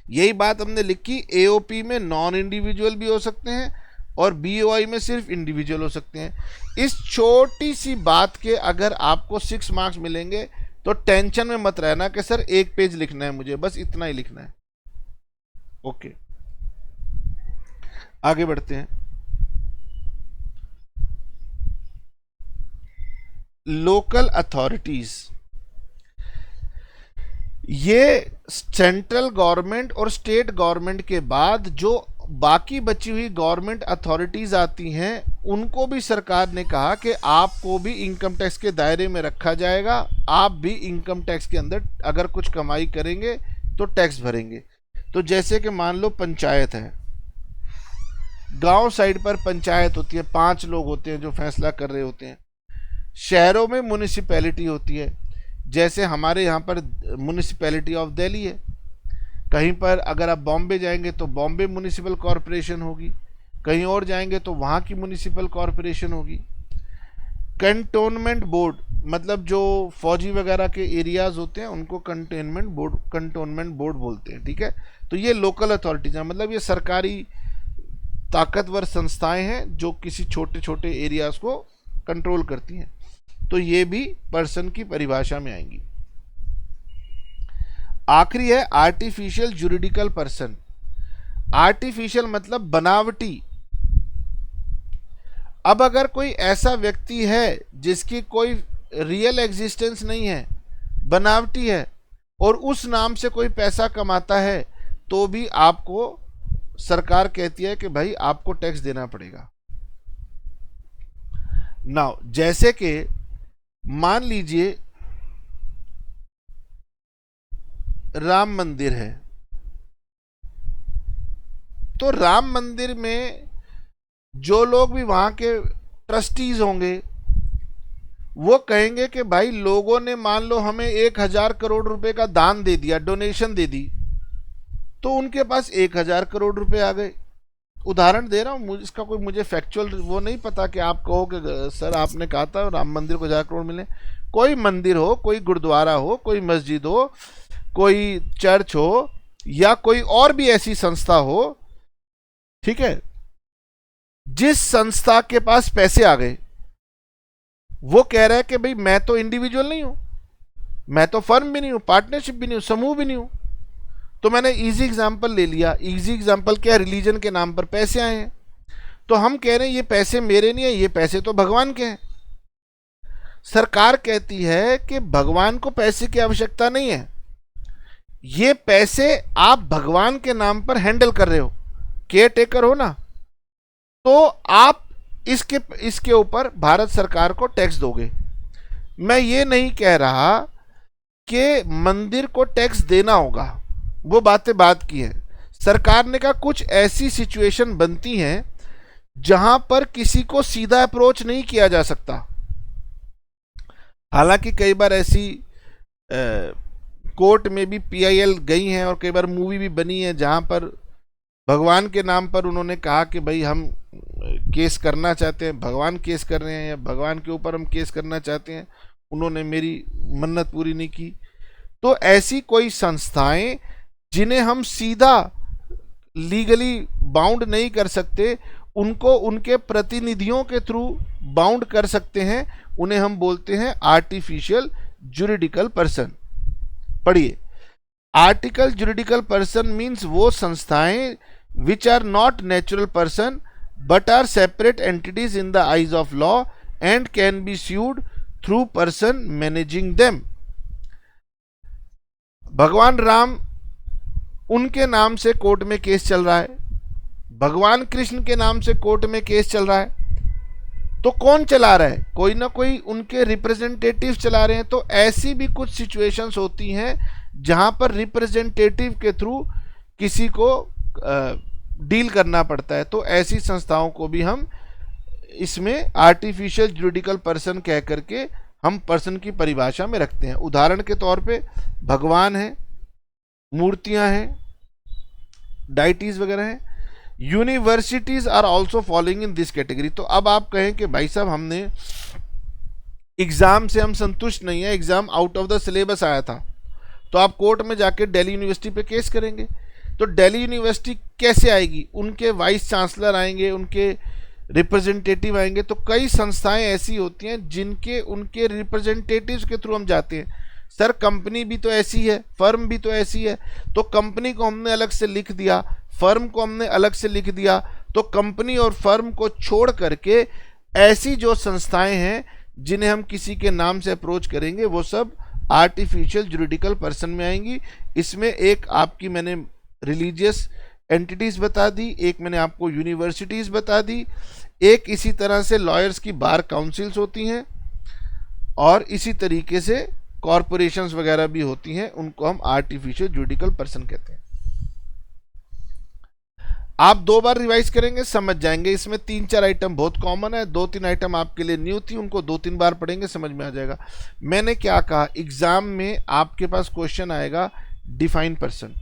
यही बात हमने लिखी। एओपी में नॉन इंडिविजुअल भी हो सकते हैं और बीओआई में सिर्फ इंडिविजुअल हो सकते हैं। इस छोटी सी बात के अगर आपको 6 मार्क्स मिलेंगे तो टेंशन में मत रहना कि सर 1 पेज लिखना है मुझे, बस इतना ही लिखना है। ओके, आगे बढ़ते हैं। लोकल अथॉरिटीज, ये सेंट्रल गवर्नमेंट और स्टेट गवर्नमेंट के बाद जो बाकी बची हुई गवर्नमेंट अथॉरिटीज आती हैं, उनको भी सरकार ने कहा कि आपको भी इनकम टैक्स के दायरे में रखा जाएगा। आप भी इनकम टैक्स के अंदर अगर कुछ कमाई करेंगे तो टैक्स भरेंगे। तो जैसे कि मान लो पंचायत है, गांव साइड पर पंचायत होती है, 5 लोग होते हैं जो फैसला कर रहे होते हैं। शहरों में म्युनिसिपैलिटी होती है, जैसे हमारे यहाँ पर म्युनिसिपैलिटी ऑफ दिल्ली है। कहीं पर अगर आप बॉम्बे जाएंगे तो बॉम्बे म्युनिसिपल कॉरपोरेशन होगी, कहीं और जाएंगे तो वहाँ की म्युनिसिपल कॉरपोरेशन होगी। कंटोनमेंट बोर्ड मतलब जो फौजी वगैरह के एरियाज होते हैं उनको कंटोनमेंट बोर्ड बोलते हैं। ठीक है, तो ये लोकल अथॉरिटीज हैं, मतलब ये सरकारी ताकतवर संस्थाएं हैं जो किसी छोटे छोटे एरियाज को कंट्रोल करती हैं। तो ये भी पर्सन की परिभाषा में आएंगी। आखिरी है आर्टिफिशियल जुरिडिकल पर्सन। आर्टिफिशियल मतलब बनावटी। अब अगर कोई ऐसा व्यक्ति है जिसकी कोई रियल एग्जिस्टेंस नहीं है, बनावटी है, और उस नाम से कोई पैसा कमाता है, तो भी आपको सरकार कहती है कि भाई आपको टैक्स देना पड़ेगा। नाउ जैसे कि मान लीजिए राम मंदिर है, तो राम मंदिर में जो लोग भी वहां के ट्रस्टीज होंगे वो कहेंगे कि भाई लोगों ने मान लो हमें 1000 करोड़ रुपए का दान दे दिया, डोनेशन दे दी, तो उनके पास 1000 करोड़ रुपए आ गए। उदाहरण दे रहा हूँ, इसका कोई मुझे फैक्चुअल वो नहीं पता कि आप कहो कि सर आपने कहा था राम मंदिर को 1000 करोड़ मिले। कोई मंदिर हो, कोई गुरुद्वारा हो, कोई मस्जिद हो, कोई चर्च हो, या कोई और भी ऐसी संस्था हो, ठीक है, जिस संस्था के पास पैसे आ गए, वो कह रहा है कि भाई मैं तो इंडिविजुअल नहीं हूं, मैं तो फर्म भी नहीं हूं, पार्टनरशिप भी नहीं हूं, समूह भी नहीं हूं। तो मैंने इजी एग्जांपल ले लिया। इजी एग्जांपल क्या है? रिलीजन के नाम पर पैसे आए हैं, तो हम कह रहे हैं ये पैसे मेरे नहीं है, ये पैसे तो भगवान के हैं। सरकार कहती है कि भगवान को पैसे की आवश्यकता नहीं है, ये पैसे आप भगवान के नाम पर हैंडल कर रहे हो, केयर टेकर हो ना, तो आप इसके ऊपर भारत सरकार को टैक्स दोगे। मैं ये नहीं कह रहा कि मंदिर को टैक्स देना होगा, वो बातें बात की है। सरकार ने कहा कुछ ऐसी सिचुएशन बनती हैं जहां पर किसी को सीधा अप्रोच नहीं किया जा सकता। हालांकि कई बार ऐसी कोर्ट में भी पीआईएल गई हैं और कई बार मूवी भी बनी है जहां पर भगवान के नाम पर उन्होंने कहा कि भाई हम केस करना चाहते हैं, भगवान केस कर रहे हैं या भगवान के ऊपर हम केस करना चाहते हैं, उन्होंने मेरी मन्नत पूरी नहीं की। तो ऐसी कोई संस्थाएं जिन्हें हम सीधा लीगली बाउंड नहीं कर सकते, उनको उनके प्रतिनिधियों के थ्रू बाउंड कर सकते हैं, उन्हें हम बोलते हैं आर्टिफिशियल जुरिडिकल पर्सन। पढ़िए, आर्टिकल जुरिडिकल पर्सन मीन्स वो संस्थाएं which are not natural person but are separate entities in the eyes of law and can be sued through person managing them. भगवान राम, उनके नाम से कोर्ट में केस चल रहा है, भगवान कृष्ण के नाम से कोर्ट में केस चल रहा है, तो कौन चला रहा है? कोई ना कोई उनके रिप्रेजेंटेटिव चला रहे हैं। तो ऐसी भी कुछ सिचुएशंस होती हैं जहां पर रिप्रेजेंटेटिव के थ्रू किसी को डील करना पड़ता है। तो ऐसी संस्थाओं को भी हम इसमें आर्टिफिशियल जुरिडिकल पर्सन कह करके हम पर्सन की परिभाषा में रखते हैं। उदाहरण के तौर पे भगवान हैं, मूर्तियां हैं, डाइटीज वगैरह हैं। Universities are also following in this category. तो अब आप कहें कि भाई साहब हमने एग्जाम से हम संतुष्ट नहीं है, exam out of the syllabus आया था, तो आप कोर्ट में जाके दिल्ली यूनिवर्सिटी पे केस करेंगे। तो दिल्ली यूनिवर्सिटी कैसे आएगी? उनके वाइस चांसलर आएंगे, उनके रिप्रेजेंटेटिव आएंगे। तो कई संस्थाएं ऐसी होती हैं जिनके उनके रिप्रेजेंटेटिव्स के थ्रू हम जाते हैं। सर कंपनी भी तो ऐसी है, फर्म भी तो ऐसी है, तो कंपनी को हमने अलग से लिख दिया, फर्म को हमने अलग से लिख दिया। तो कंपनी और फर्म को छोड़ करके ऐसी जो संस्थाएं हैं जिन्हें हम किसी के नाम से अप्रोच करेंगे वो सब आर्टिफिशियल जुरिडिकल पर्सन में आएंगी। इसमें एक आपकी मैंने रिलीजियस एंटिटीज बता दी, एक मैंने आपको यूनिवर्सिटीज बता दी, एक इसी तरह से लॉयर्स की बार काउंसिल्स होती हैं, और इसी तरीके से कॉरपोरेशंस वगैरह भी होती हैं, उनको हम आर्टिफिशियल जुरिडिकल पर्सन कहते हैं। आप 2 बार रिवाइज करेंगे समझ जाएंगे। इसमें 3-4 आइटम बहुत कॉमन है, 2-3 आइटम आपके लिए न्यू थी, उनको 2-3 बार पढ़ेंगे समझ में आ जाएगा। मैंने क्या कहा, एग्जाम में आपके पास क्वेश्चन आएगा डिफाइन पर्सन,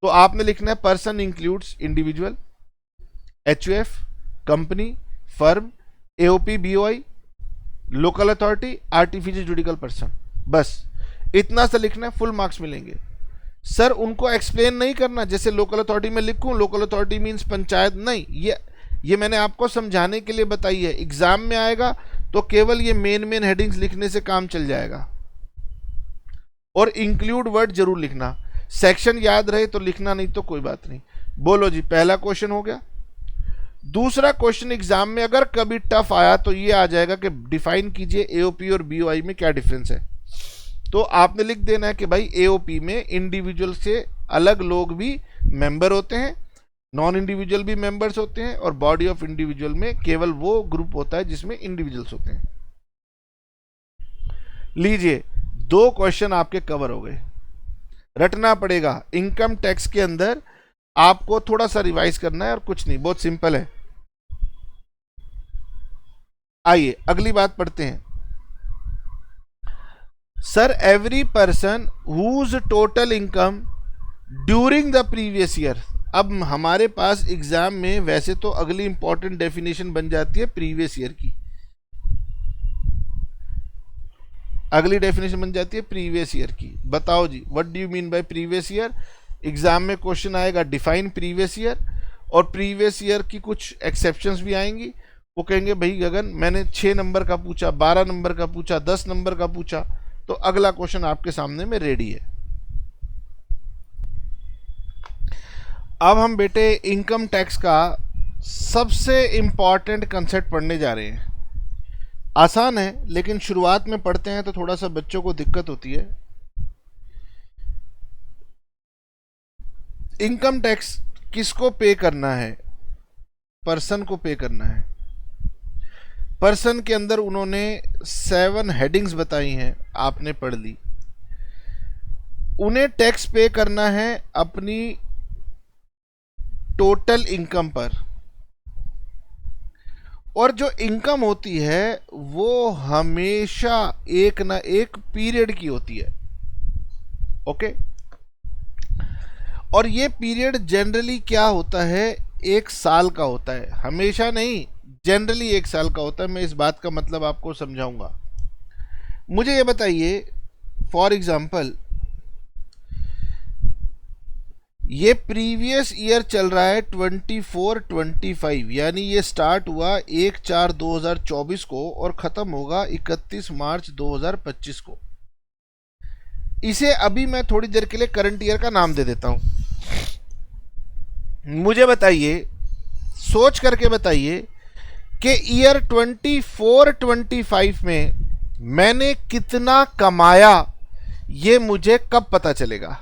तो आपने लिखना है person includes individual, HUF, company, firm, AOP, BOI, local authority, artificial judicial person. बस इतना सा लिखना है, फुल मार्क्स मिलेंगे। सर उनको एक्सप्लेन नहीं करना, जैसे लोकल अथॉरिटी में लिखूं लोकल अथॉरिटी मीन्स पंचायत, नहीं, ये मैंने आपको समझाने के लिए बताई है। एग्जाम में आएगा तो केवल ये मेन हेडिंग्स लिखने से काम चल जाएगा, और इंक्लूड वर्ड जरूर लिखना। सेक्शन याद रहे तो लिखना, नहीं तो कोई बात नहीं। बोलो जी, पहला क्वेश्चन हो गया। दूसरा क्वेश्चन एग्जाम में अगर कभी टफ आया तो ये आ जाएगा कि डिफाइन कीजिए एओपी और बीओआई में क्या डिफरेंस है। तो आपने लिख देना है कि भाई एओपी में इंडिविजुअल से अलग लोग भी मेंबर होते हैं, नॉन इंडिविजुअल भी मेंबर्स होते हैं, और बॉडी ऑफ इंडिविजुअल में केवल वो ग्रुप होता है जिसमें इंडिविजुअल्स होते हैं। लीजिए 2 क्वेश्चन आपके कवर हो गए। रटना पड़ेगा, इनकम टैक्स के अंदर आपको थोड़ा सा रिवाइज करना है और कुछ नहीं, बहुत सिंपल है। आइए अगली बात पढ़ते हैं। Sir every person whose total income during the previous year. अब हमारे पास एग्जाम में वैसे तो अगली इंपॉर्टेंट डेफिनेशन बन जाती है प्रीवियस ईयर की, अगली डेफिनेशन बन जाती है प्रीवियस ईयर की। बताओ जी, what do you mean by previous year? Exam में क्वेश्चन आएगा डिफाइन प्रीवियस ईयर, और प्रीवियस ईयर की कुछ एक्सेप्शंस भी आएंगी। वो कहेंगे भाई गगन मैंने 6 नंबर का पूछा, 12 नंबर का पूछा, 10 नंबर का पूछा। तो अगला क्वेश्चन आपके सामने में रेडी है। अब हम बेटे इनकम टैक्स का सबसे इंपॉर्टेंट कंसेप्ट पढ़ने जा रहे हैं। आसान है, लेकिन शुरुआत में पढ़ते हैं तो थोड़ा सा बच्चों को दिक्कत होती है। इनकम टैक्स किसको पे करना है? पर्सन को पे करना है। पर्सन के अंदर उन्होंने 7 हेडिंग्स बताई हैं, आपने पढ़ ली। उन्हें टैक्स पे करना है अपनी टोटल इनकम पर। और जो इनकम होती है वो हमेशा एक ना एक पीरियड की होती है। ओके, और ये पीरियड जनरली क्या होता है, 1 साल का होता है, हमेशा नहीं, जनरली 1 साल का होता है। मैं इस बात का मतलब आपको समझाऊंगा। मुझे ये बताइए, फॉर एग्जाम्पल ये प्रीवियस ईयर चल रहा है 24-25, यानी ये स्टार्ट हुआ 1/4/2024 को और ख़त्म होगा 31 मार्च 2025 को। इसे अभी मैं थोड़ी देर के लिए करंट ईयर का नाम दे देता हूं। मुझे बताइए, सोच करके बताइए कि ईयर 24-25 में मैंने कितना कमाया, ये मुझे कब पता चलेगा?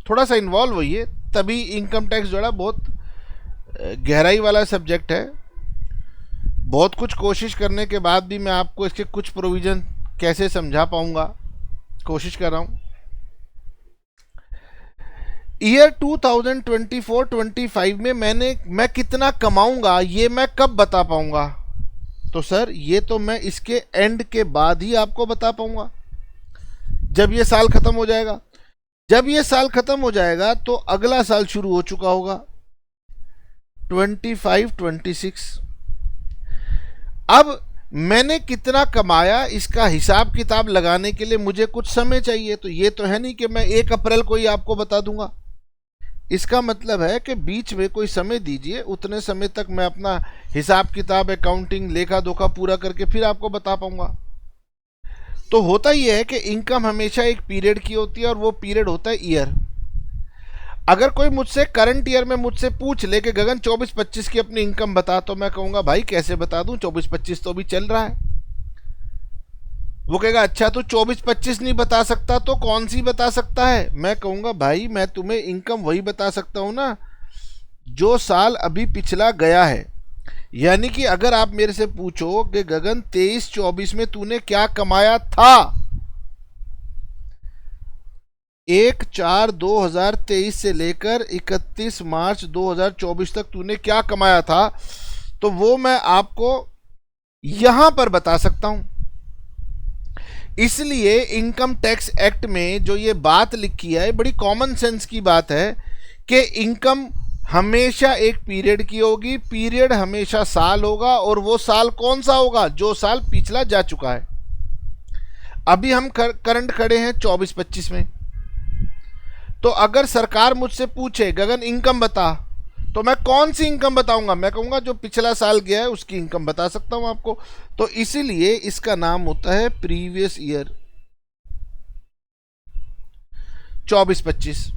थोड़ा सा इन्वॉल्व होइए, तभी इनकम टैक्स जो है बहुत गहराई वाला सब्जेक्ट है। बहुत कुछ कोशिश करने के बाद भी मैं आपको इसके कुछ प्रोविज़न कैसे समझा पाऊंगा, कोशिश कर रहा हूं। ईयर 2024-25 में मैं कितना कमाऊंगा, ये मैं कब बता पाऊंगा? तो सर ये तो मैं इसके एंड के बाद ही आपको बता पाऊंगा, जब ये साल खत्म हो जाएगा। जब ये साल खत्म हो जाएगा तो अगला साल शुरू हो चुका होगा, 25-26। अब मैंने कितना कमाया, इसका हिसाब किताब लगाने के लिए मुझे कुछ समय चाहिए। तो ये तो है नहीं कि मैं 1 अप्रैल को ही आपको बता दूंगा। इसका मतलब है कि बीच में कोई समय दीजिए, उतने समय तक मैं अपना हिसाब किताब, अकाउंटिंग, लेखा जोखा पूरा करके फिर आपको बता पाऊंगा। तो होता ही है कि इनकम हमेशा एक पीरियड की होती है और वो पीरियड होता है ईयर। अगर कोई मुझसे करंट ईयर में मुझसे पूछ ले कि गगन 24-25 की अपनी इनकम बता, तो मैं कहूंगा भाई कैसे बता दूं, 24-25 तो अभी चल रहा है। वो कहेगा अच्छा तो 24-25 नहीं बता सकता तो कौन सी बता सकता है? मैं कहूंगा भाई मैं तुम्हें इनकम वही बता सकता हूं ना जो साल अभी पिछला गया है। यानी कि अगर आप मेरे से पूछो कि गगन 23-24 में तूने क्या कमाया था, 1/4/2023 से लेकर 31 मार्च 2024 तक तूने क्या कमाया था, तो वो मैं आपको यहां पर बता सकता हूं। इसलिए इनकम टैक्स एक्ट में जो ये बात लिखी है बड़ी कॉमन सेंस की बात है कि इनकम हमेशा एक पीरियड की होगी, पीरियड हमेशा साल होगा, और वो साल कौन सा होगा? जो साल पिछला जा चुका है। अभी हम करंट खड़े हैं 24-25 में। तो अगर सरकार मुझसे पूछे गगन इनकम बता, तो मैं कौन सी इनकम बताऊंगा? मैं कहूंगा जो पिछला साल गया है उसकी इनकम बता सकता हूं आपको। तो इसीलिए इसका नाम होता है प्रीवियस ईयर 24-25।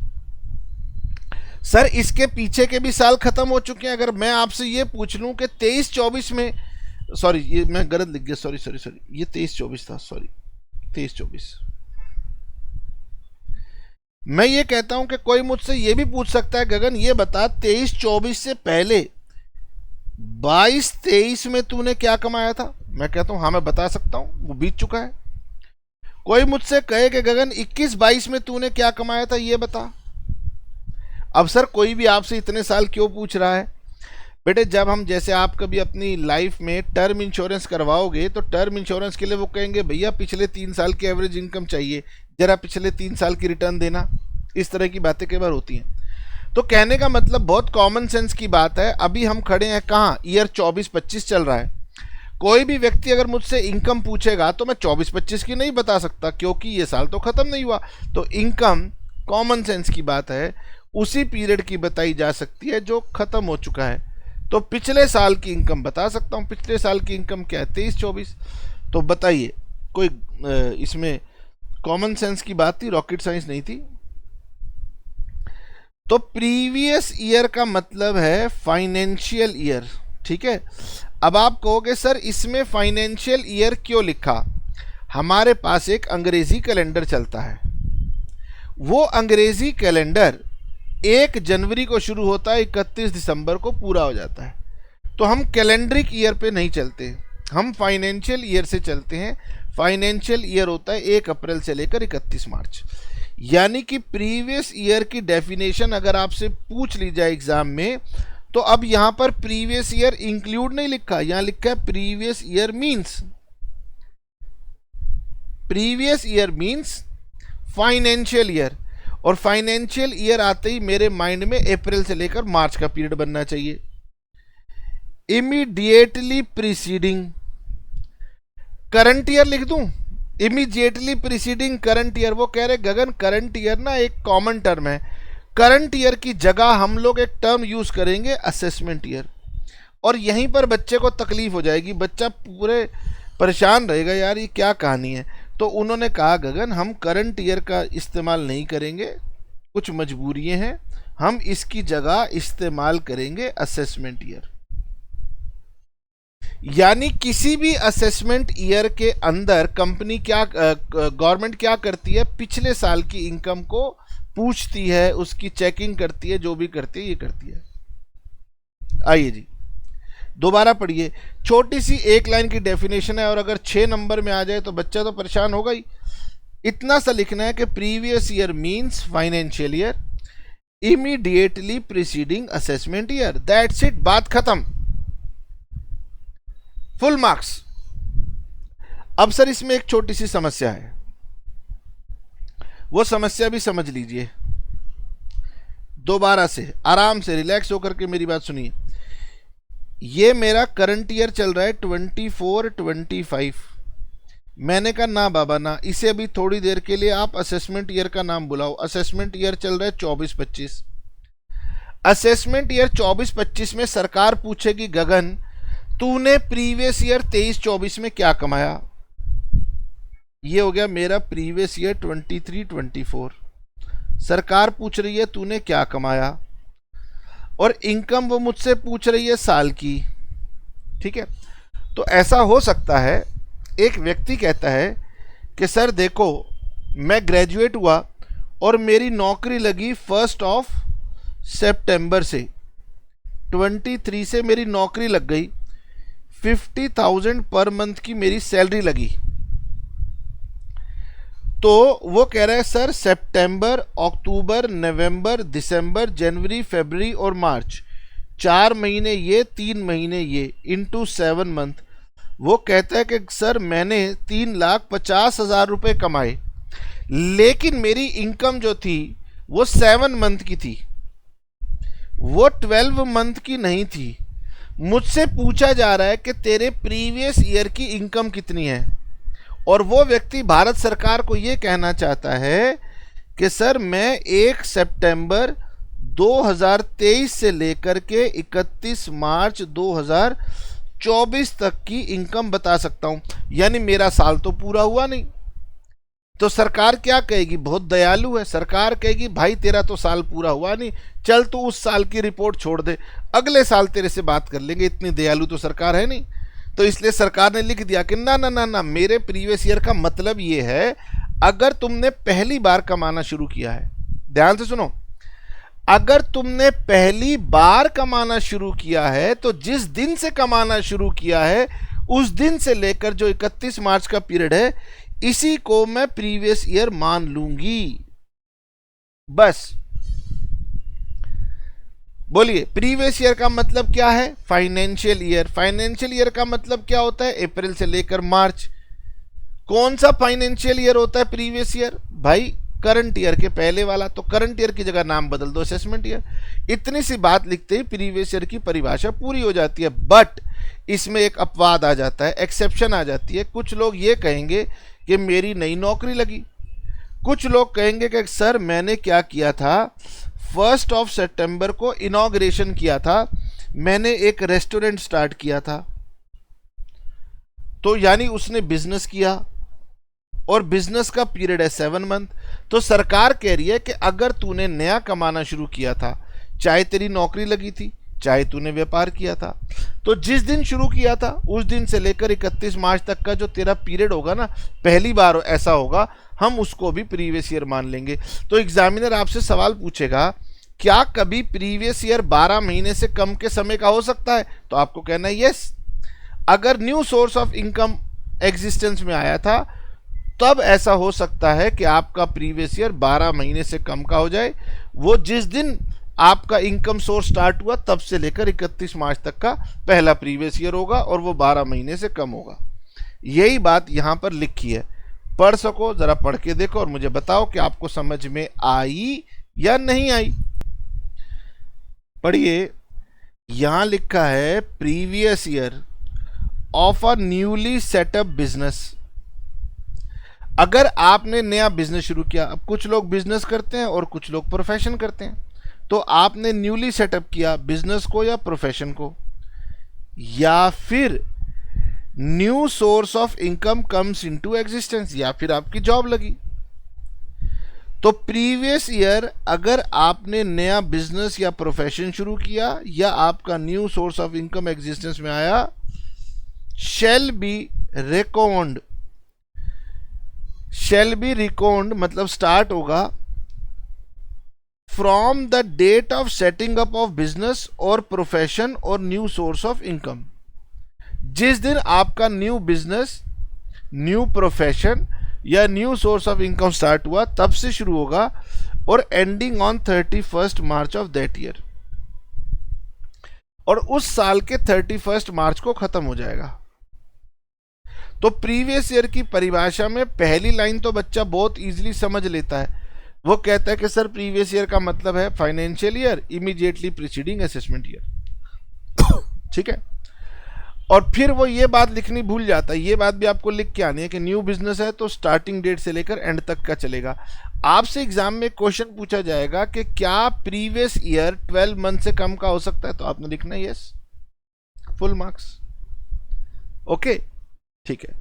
सर इसके पीछे के भी साल खत्म हो चुके हैं। अगर मैं आपसे ये पूछ लूं कि 23-24 में, सॉरी ये मैं गलत लिख गया, सॉरी, ये 23-24 था, सॉरी 23-24। मैं ये कहता हूं कि कोई मुझसे ये भी पूछ सकता है गगन ये बता 23-24 से पहले 22-23 में तूने क्या कमाया था? मैं कहता हूं हाँ मैं बता सकता हूं, वो बीत चुका है। कोई मुझसे कहे कि गगन 21-22 में तूने क्या कमाया था, ये बता। अब सर कोई भी आपसे इतने साल क्यों पूछ रहा है? बेटे जब हम, जैसे आप कभी अपनी लाइफ में टर्म इंश्योरेंस करवाओगे तो टर्म इंश्योरेंस के लिए वो कहेंगे भैया पिछले 3 साल की एवरेज इनकम चाहिए, जरा पिछले 3 साल की रिटर्न देना। इस तरह की बातें कई बार होती हैं। तो कहने का मतलब बहुत कॉमन सेंस की बात है। अभी हम खड़े हैं कहाँ? ईयर 24-25 चल रहा है। कोई भी व्यक्ति अगर मुझसे इनकम पूछेगा तो मैं 24-25 की नहीं बता सकता, क्योंकि ये साल तो खत्म नहीं हुआ। तो इनकम कॉमन सेंस की बात है, उसी पीरियड की बताई जा सकती है जो खत्म हो चुका है। तो पिछले साल की इनकम बता सकता हूं। पिछले साल की इनकम क्या है? 23-24। तो बताइए, कोई इसमें कॉमन सेंस की बात थी, रॉकेट साइंस नहीं थी। तो प्रीवियस ईयर का मतलब है फाइनेंशियल ईयर, ठीक है। अब आप कहोगे सर इसमें फाइनेंशियल ईयर क्यों लिखा? हमारे पास एक अंग्रेजी कैलेंडर चलता है। वो अंग्रेजी कैलेंडर 1 जनवरी को शुरू होता है, 31 दिसंबर को पूरा हो जाता है। तो हम कैलेंड्रिक ईयर पे नहीं चलते, हम फाइनेंशियल ईयर से चलते हैं। फाइनेंशियल ईयर होता है 1 अप्रैल से लेकर 31 मार्च। यानी कि प्रीवियस ईयर की डेफिनेशन अगर आपसे पूछ ली जाए एग्जाम में, तो अब यहां पर प्रीवियस ईयर इंक्लूड नहीं लिखा, यहां लिखा है previous year means, previous year means financial year, और फाइनेंशियल ईयर आते ही मेरे माइंड में अप्रैल से लेकर मार्च का पीरियड बनना चाहिए। इमीडिएटली प्रीसीडिंग करंट ईयर लिख दूं, इमीडिएटली प्रीसीडिंग करंट ईयर। वो कह रहे गगन करंट ईयर ना एक कॉमन टर्म है, करंट ईयर की जगह हम लोग एक टर्म यूज करेंगे असेसमेंट ईयर, और यहीं पर बच्चे को तकलीफ हो जाएगी, बच्चा पूरे परेशान रहेगा, यार ये क्या कहानी है। तो उन्होंने कहा गगन हम करंट ईयर का इस्तेमाल नहीं करेंगे, कुछ मजबूरियां हैं, हम इसकी जगह इस्तेमाल करेंगे असेसमेंट ईयर। यानी किसी भी असेसमेंट ईयर के अंदर कंपनी क्या, गवर्नमेंट क्या करती है, पिछले साल की इनकम को पूछती है, उसकी चेकिंग करती है, जो भी करती है ये करती है। आइए जी दोबारा पढ़िए, छोटी सी एक लाइन की डेफिनेशन है, और अगर 6 नंबर में आ जाए तो बच्चा तो परेशान होगा ही। इतना सा लिखना है कि previous year means financial year immediately preceding assessment year, that's it, बात खत्म, फुल मार्क्स। अब सर इसमें एक छोटी सी समस्या है, वो समस्या भी समझ लीजिए, दोबारा से आराम से रिलैक्स होकर के मेरी बात सुनिए। ये मेरा करंट ईयर चल रहा है 24-25, मैंने कहा ना बाबा ना, इसे अभी थोड़ी देर के लिए आप असेसमेंट ईयर का नाम बुलाओ। असेसमेंट ईयर चल रहा है 24-25, असेसमेंट ईयर 24-25 में सरकार पूछेगी गगन तूने प्रीवियस ईयर 23-24 में क्या कमाया। ये हो गया मेरा प्रीवियस ईयर 23-24, सरकार पूछ रही है तूने क्या कमाया, और इनकम वो मुझसे पूछ रही है साल की, ठीक है। तो ऐसा हो सकता है एक व्यक्ति कहता है कि सर देखो मैं ग्रेजुएट हुआ और मेरी नौकरी लगी 1 सितंबर से, 23 से मेरी नौकरी लग गई, 50,000 पर मंथ की मेरी सैलरी लगी। तो वो कह रहा है सर सितंबर, अक्टूबर, नवंबर, दिसंबर, जनवरी, फरवरी और मार्च, 4 महीने ये, 3 महीने ये, इंटू 7 मंथ। वो कहता है कि सर मैंने 3,50,000 रुपये कमाए, लेकिन मेरी इनकम जो थी वो 7 मंथ की थी, वो 12 मंथ की नहीं थी। मुझसे पूछा जा रहा है कि तेरे प्रीवियस ईयर की इनकम कितनी है, और वो व्यक्ति भारत सरकार को ये कहना चाहता है कि सर मैं 1 सितंबर 2023 से लेकर के 31 मार्च 2024 तक की इनकम बता सकता हूं, यानी मेरा साल तो पूरा हुआ नहीं। तो सरकार क्या कहेगी, बहुत दयालु है, सरकार कहेगी भाई तेरा तो साल पूरा हुआ नहीं, चल तू उस साल की रिपोर्ट छोड़ दे, अगले साल तेरे से बात कर लेंगे। इतनी दयालु तो सरकार है नहीं। तो इसलिए सरकार ने लिख दिया कि ना ना ना ना, मेरे प्रीवियस ईयर का मतलब ये है अगर तुमने पहली बार कमाना शुरू किया है, ध्यान से सुनो, अगर तुमने पहली बार कमाना शुरू किया है तो जिस दिन से कमाना शुरू किया है उस दिन से लेकर जो 31 मार्च का पीरियड है इसी को मैं प्रीवियस ईयर मान लूंगी। बस बोलिए प्रीवियस ईयर का मतलब क्या है, फाइनेंशियल ईयर। फाइनेंशियल ईयर का मतलब क्या होता है, अप्रैल से लेकर मार्च। कौन सा फाइनेंशियल ईयर होता है प्रीवियस ईयर, भाई करंट ईयर के पहले वाला। तो करंट ईयर की जगह नाम बदल दो असेसमेंट ईयर। इतनी सी बात लिखते ही प्रीवियस ईयर की परिभाषा पूरी हो जाती है। बट इसमें एक अपवाद आ जाता है, एक्सेप्शन आ जाती है। कुछ लोग ये कहेंगे कि मेरी नई नौकरी लगी, कुछ लोग कहेंगे कि सर मैंने क्या किया था, 1 सितंबर को इनॉग्रेशन किया था, मैंने एक रेस्टोरेंट स्टार्ट किया था। तो यानी उसने बिजनेस किया और बिजनेस का पीरियड है 7 मंथ। तो सरकार कह रही है कि अगर तूने नया कमाना शुरू किया था, चाहे तेरी नौकरी लगी थी चाहे तूने व्यापार किया था, तो जिस दिन शुरू किया था उस दिन से लेकर 31 मार्च तक का जो तेरा पीरियड होगा ना, पहली बार ऐसा होगा, हम उसको भी प्रीवियस ईयर मान लेंगे। तो एग्जामिनर आपसे सवाल पूछेगा क्या कभी प्रीवियस ईयर 12 महीने से कम के समय का हो सकता है, तो आपको कहना है यस। अगर new source of income existence में आया था तब ऐसा हो सकता है कि आपका प्रीवियस ईयर 12 महीने से कम का हो जाए। वो जिस दिन आपका इनकम सोर्स स्टार्ट हुआ तब से लेकर 31 मार्च तक का पहला प्रीवियस ईयर होगा और वो 12 महीने से कम होगा। यही बात यहां पर लिखी है, पढ़ सको जरा पढ़ के देखो और मुझे बताओ कि आपको समझ में आई या नहीं आई। पढ़िए, यहां लिखा है previous year of a newly setup business. अगर आपने नया बिजनेस शुरू किया, अब कुछ लोग बिजनेस करते हैं और कुछ लोग प्रोफेशन करते हैं, तो आपने न्यूली सेटअप किया बिजनेस को या प्रोफेशन को, या फिर new source of income comes into existence, या फिर आपकी जॉब लगी। तो प्रीवियस ईयर अगर आपने नया बिजनेस या प्रोफेशन शुरू किया या आपका new source of income existence में आया, shall be record, shall be record मतलब स्टार्ट होगा from the date of setting up of business और प्रोफेशन और न्यू सोर्स ऑफ इनकम। जिस दिन आपका न्यू बिजनेस, न्यू प्रोफेशन या new source of income start हुआ तब से शुरू होगा और ending on 31 March of that year, और उस साल के 31 मार्च को खत्म हो जाएगा। तो प्रीवियस ईयर की परिभाषा में पहली लाइन तो बच्चा बहुत इजीली समझ लेता है। वो कहता है कि सर प्रीवियस ईयर का मतलब है financial year immediately preceding assessment year. ठीक है, और फिर वो ये बात लिखनी भूल जाता है, ये बात भी आपको लिख के आनी है कि न्यू बिजनेस है तो स्टार्टिंग डेट से लेकर एंड तक का चलेगा। आपसे एग्जाम में क्वेश्चन पूछा जाएगा कि क्या प्रीवियस ईयर 12 मंथ से कम का हो सकता है, तो आपने लिखना है यस, फुल मार्क्स। ओके, ठीक है।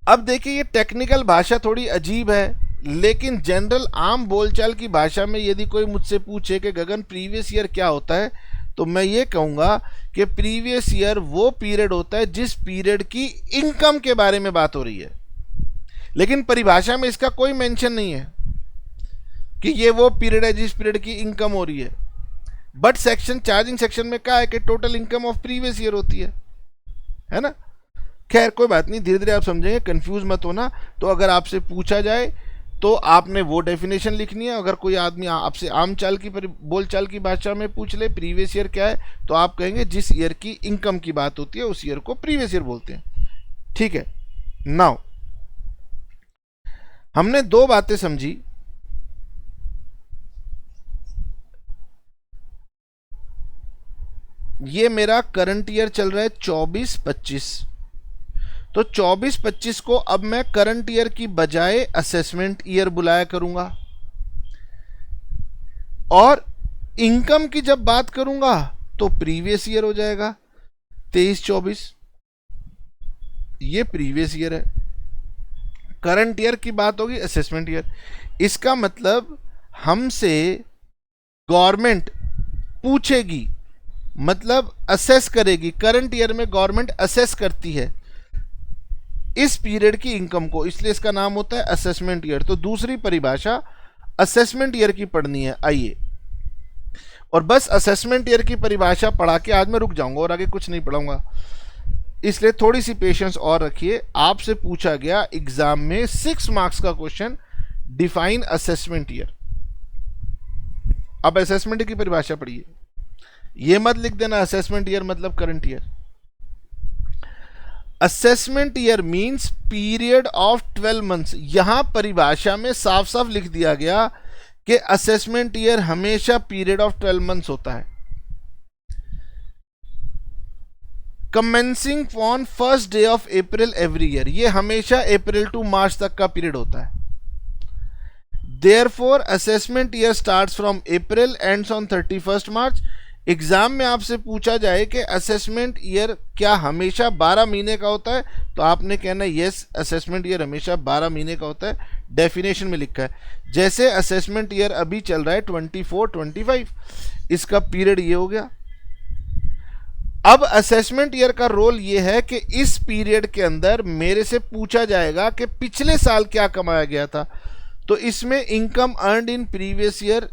अब देखिए, ये टेक्निकल भाषा थोड़ी अजीब है, लेकिन जनरल आम बोलचाल की भाषा में यदि कोई मुझसे पूछे कि गगन प्रीवियस ईयर क्या होता है, तो मैं ये कहूंगा कि प्रीवियस ईयर वो पीरियड होता है जिस पीरियड की इनकम के बारे में बात हो रही है, लेकिन परिभाषा में इसका कोई मेंशन नहीं है कि ये वो पीरियड है जिस पीरियड की इनकम हो रही है। बट सेक्शन, चार्जिंग सेक्शन में कहा है कि total income of previous year होती है ना। खैर कोई बात नहीं, धीरे धीरे आप समझेंगे, कंफ्यूज मत होना। तो अगर आपसे पूछा जाए तो आपने वो डेफिनेशन लिखनी है। अगर कोई आदमी आपसे आम चाल की बोलचाल की भाषा में पूछ ले प्रीवियस ईयर क्या है, तो आप कहेंगे जिस ईयर की इनकम की बात होती है उस ईयर को प्रीवियस ईयर बोलते हैं। ठीक है, नाउ हमने दो बातें समझी। ये मेरा करंट ईयर चल रहा है 24-25, तो 24-25 को अब मैं करंट ईयर की बजाय असेसमेंट ईयर बुलाया करूंगा, और इनकम की जब बात करूंगा तो प्रीवियस ईयर हो जाएगा 23-24, ये प्रीवियस ईयर है। करंट ईयर की बात होगी असेसमेंट ईयर। इसका मतलब हमसे गवर्नमेंट पूछेगी, मतलब असेस करेगी। करंट ईयर में गवर्नमेंट असेस करती है इस पीरियड की इनकम को, इसलिए इसका नाम होता है असेसमेंट ईयर। तो दूसरी परिभाषा असेसमेंट ईयर की पढ़नी है। आइए, और बस असेसमेंट ईयर की परिभाषा पढ़ा के आज मैं रुक जाऊंगा और आगे कुछ नहीं पढ़ाऊंगा, इसलिए थोड़ी सी पेशेंस और रखिए। आपसे पूछा गया एग्जाम में 6 मार्क्स का क्वेश्चन, डिफाइन असेसमेंट ईयर। अब असेसमेंट की परिभाषा पढ़िए, ये मत लिख देना असेसमेंट ईयर मतलब current year. Assessment year means period of 12 months. यहां परिभाषा में साफ साफ लिख दिया गया कि असेसमेंट ईयर हमेशा पीरियड ऑफ 12 मंथ्स होता है, commencing on first day of April every year. ये हमेशा अप्रैल टू मार्च तक का पीरियड होता है। Therefore assessment year starts from April ends on 31 March. Exam में आपसे पूछा जाए कि असेसमेंट ईयर क्या हमेशा 12 महीने का होता है, तो आपने कहना यस, असेसमेंट ईयर हमेशा 12 महीने का होता है। डेफिनेशन में लिखा है। जैसे असेसमेंट ईयर अभी चल रहा है 24-25, इसका पीरियड ये हो गया। अब असेसमेंट ईयर का रोल ये है कि इस पीरियड के अंदर मेरे से पूछा जाएगा कि पिछले साल क्या कमाया गया था, तो इसमें income earned in previous year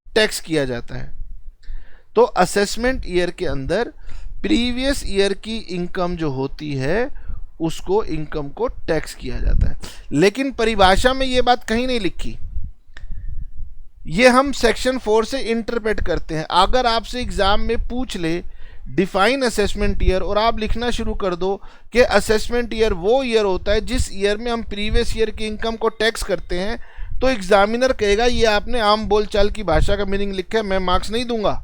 tax किया जाता है। तो असेसमेंट ईयर के अंदर प्रीवियस ईयर की इनकम जो होती है उसको इनकम को टैक्स किया जाता है। लेकिन परिभाषा में ये बात कहीं नहीं लिखी ये हम सेक्शन 4 से इंटरप्रेट करते हैं। अगर आपसे एग्जाम में पूछ ले डिफाइन असेसमेंट ईयर और आप लिखना शुरू कर दो कि असेसमेंट ईयर वो ईयर होता है जिस ईयर में हम प्रीवियस ईयर की इनकम को टैक्स करते हैं, तो एग्जामिनर कहेगा ये आपने आम बोलचाल की भाषा का मीनिंग लिखा है, मैं मार्क्स नहीं दूंगा।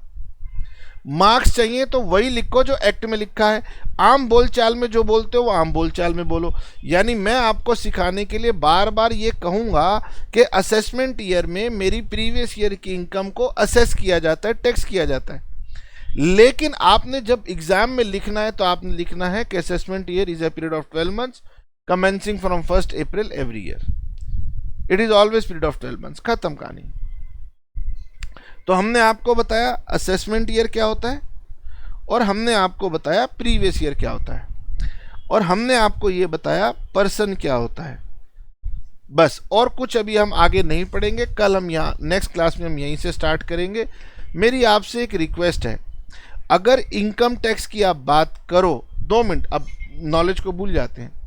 मार्क्स चाहिए तो वही लिखो जो एक्ट में लिखा है। आम बोलचाल में जो बोलते हो वो आम बोलचाल में बोलो। यानी मैं आपको सिखाने के लिए बार बार ये कहूँगा कि असेसमेंट ईयर में मेरी प्रीवियस ईयर की इनकम को असेस किया जाता है, टैक्स किया जाता है। लेकिन आपने जब एग्जाम में लिखना है तो आपने लिखना है कि assessment year is a period of 12 months commencing from 1 April every year. It is always period of 12 months. खत्म कहानी। तो हमने आपको बताया असेसमेंट ईयर क्या होता है, और हमने आपको बताया प्रीवियस ईयर क्या होता है, और हमने आपको ये बताया पर्सन क्या होता है। बस, और कुछ अभी हम आगे नहीं पढ़ेंगे। कल हम यहाँ नेक्स्ट क्लास में हम यहीं से स्टार्ट करेंगे। मेरी आपसे एक रिक्वेस्ट है, अगर इनकम टैक्स की आप बात करो, 2 मिनट, अब नॉलेज को भूल जाते हैं,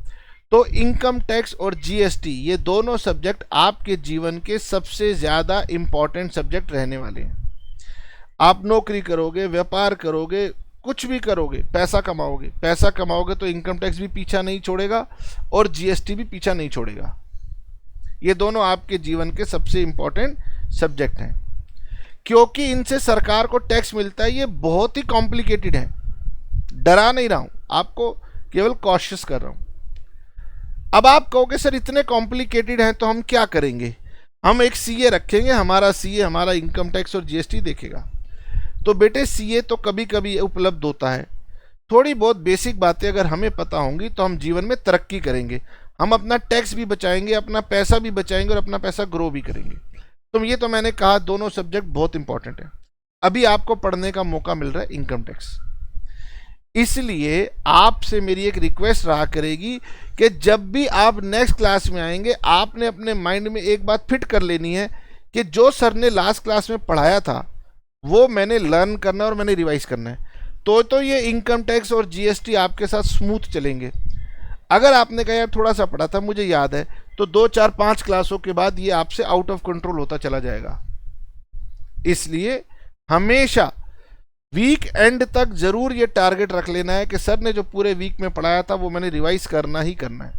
तो इनकम टैक्स और जीएसटी ये दोनों सब्जेक्ट आपके जीवन के सबसे ज़्यादा इम्पॉर्टेंट सब्जेक्ट रहने वाले हैं। आप नौकरी करोगे, व्यापार करोगे, कुछ भी करोगे, पैसा कमाओगे तो इनकम टैक्स भी पीछा नहीं छोड़ेगा और जीएसटी भी पीछा नहीं छोड़ेगा। ये दोनों आपके जीवन के सबसे इम्पॉर्टेंट सब्जेक्ट हैं, क्योंकि इनसे सरकार को टैक्स मिलता है। ये बहुत ही कॉम्प्लिकेटेड है। डरा नहीं रहा हूँ, आपको केवल कॉशियस कर रहा हूँ। अब आप कहोगे सर इतने कॉम्प्लिकेटेड हैं तो हम क्या करेंगे? हम एक सीए रखेंगे, हमारा सीए हमारा इनकम टैक्स और जीएसटी देखेगा। तो बेटे सीए तो कभी कभी उपलब्ध होता है। थोड़ी बहुत बेसिक बातें अगर हमें पता होंगी तो हम जीवन में तरक्की करेंगे। हम अपना टैक्स भी बचाएंगे, अपना पैसा भी बचाएंगे और अपना पैसा ग्रो भी करेंगे। तो ये तो मैंने कहा दोनों सब्जेक्ट बहुत इंपॉर्टेंट है। अभी आपको पढ़ने का मौका मिल रहा है इनकम टैक्स, इसलिए आपसे मेरी एक रिक्वेस्ट रहा करेगी कि जब भी आप नेक्स्ट क्लास में आएंगे आपने अपने माइंड में एक बात फिट कर लेनी है कि जो सर ने लास्ट क्लास में पढ़ाया था वो मैंने लर्न करना है और मैंने रिवाइज करना है। तो ये इनकम टैक्स और जीएसटी आपके साथ स्मूथ चलेंगे। अगर आपने कहा यार थोड़ा सा पढ़ा था मुझे याद है, तो 2 4 5 क्लासों के बाद ये आपसे आउट ऑफ कंट्रोल होता चला जाएगा। इसलिए हमेशा वीक एंड तक जरूर ये टारगेट रख लेना है कि सर ने जो पूरे वीक में पढ़ाया था वो मैंने रिवाइज करना ही करना है।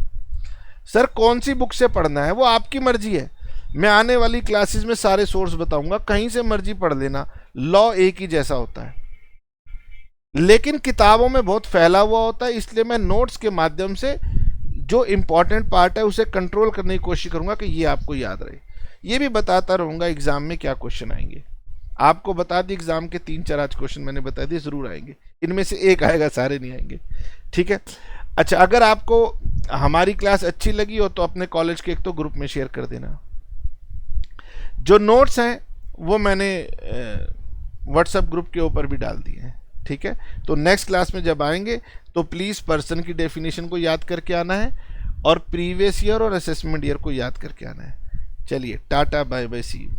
सर कौन सी बुक से पढ़ना है वो आपकी मर्जी है। मैं आने वाली क्लासेस में सारे सोर्स बताऊंगा, कहीं से मर्जी पढ़ लेना। लॉ एक ही जैसा होता है, लेकिन किताबों में बहुत फैला हुआ होता है। इसलिए मैं नोट्स के माध्यम से जो इम्पोर्टेंट पार्ट है उसे कंट्रोल करने की कोशिश करूंगा कि ये आपको याद रहे। ये भी बताता रहूंगा एग्जाम में क्या क्वेश्चन आएंगे। आपको बता दी एग्जाम के 3 4 आज क्वेश्चन मैंने बता दिए, जरूर आएंगे। इनमें से एक आएगा, सारे नहीं आएंगे। ठीक है। अच्छा, अगर आपको हमारी क्लास अच्छी लगी हो तो अपने कॉलेज के एक तो ग्रुप में शेयर कर देना। जो नोट्स हैं वो मैंने व्हाट्सएप ग्रुप के ऊपर भी डाल दिए हैं। ठीक है। तो नेक्स्ट क्लास में जब आएंगे तो प्लीज़ पर्सन की डेफिनेशन को याद करके आना है और प्रीवियस ईयर और असेसमेंट ईयर को याद करके आना है। चलिए, tata, bye bye, see you.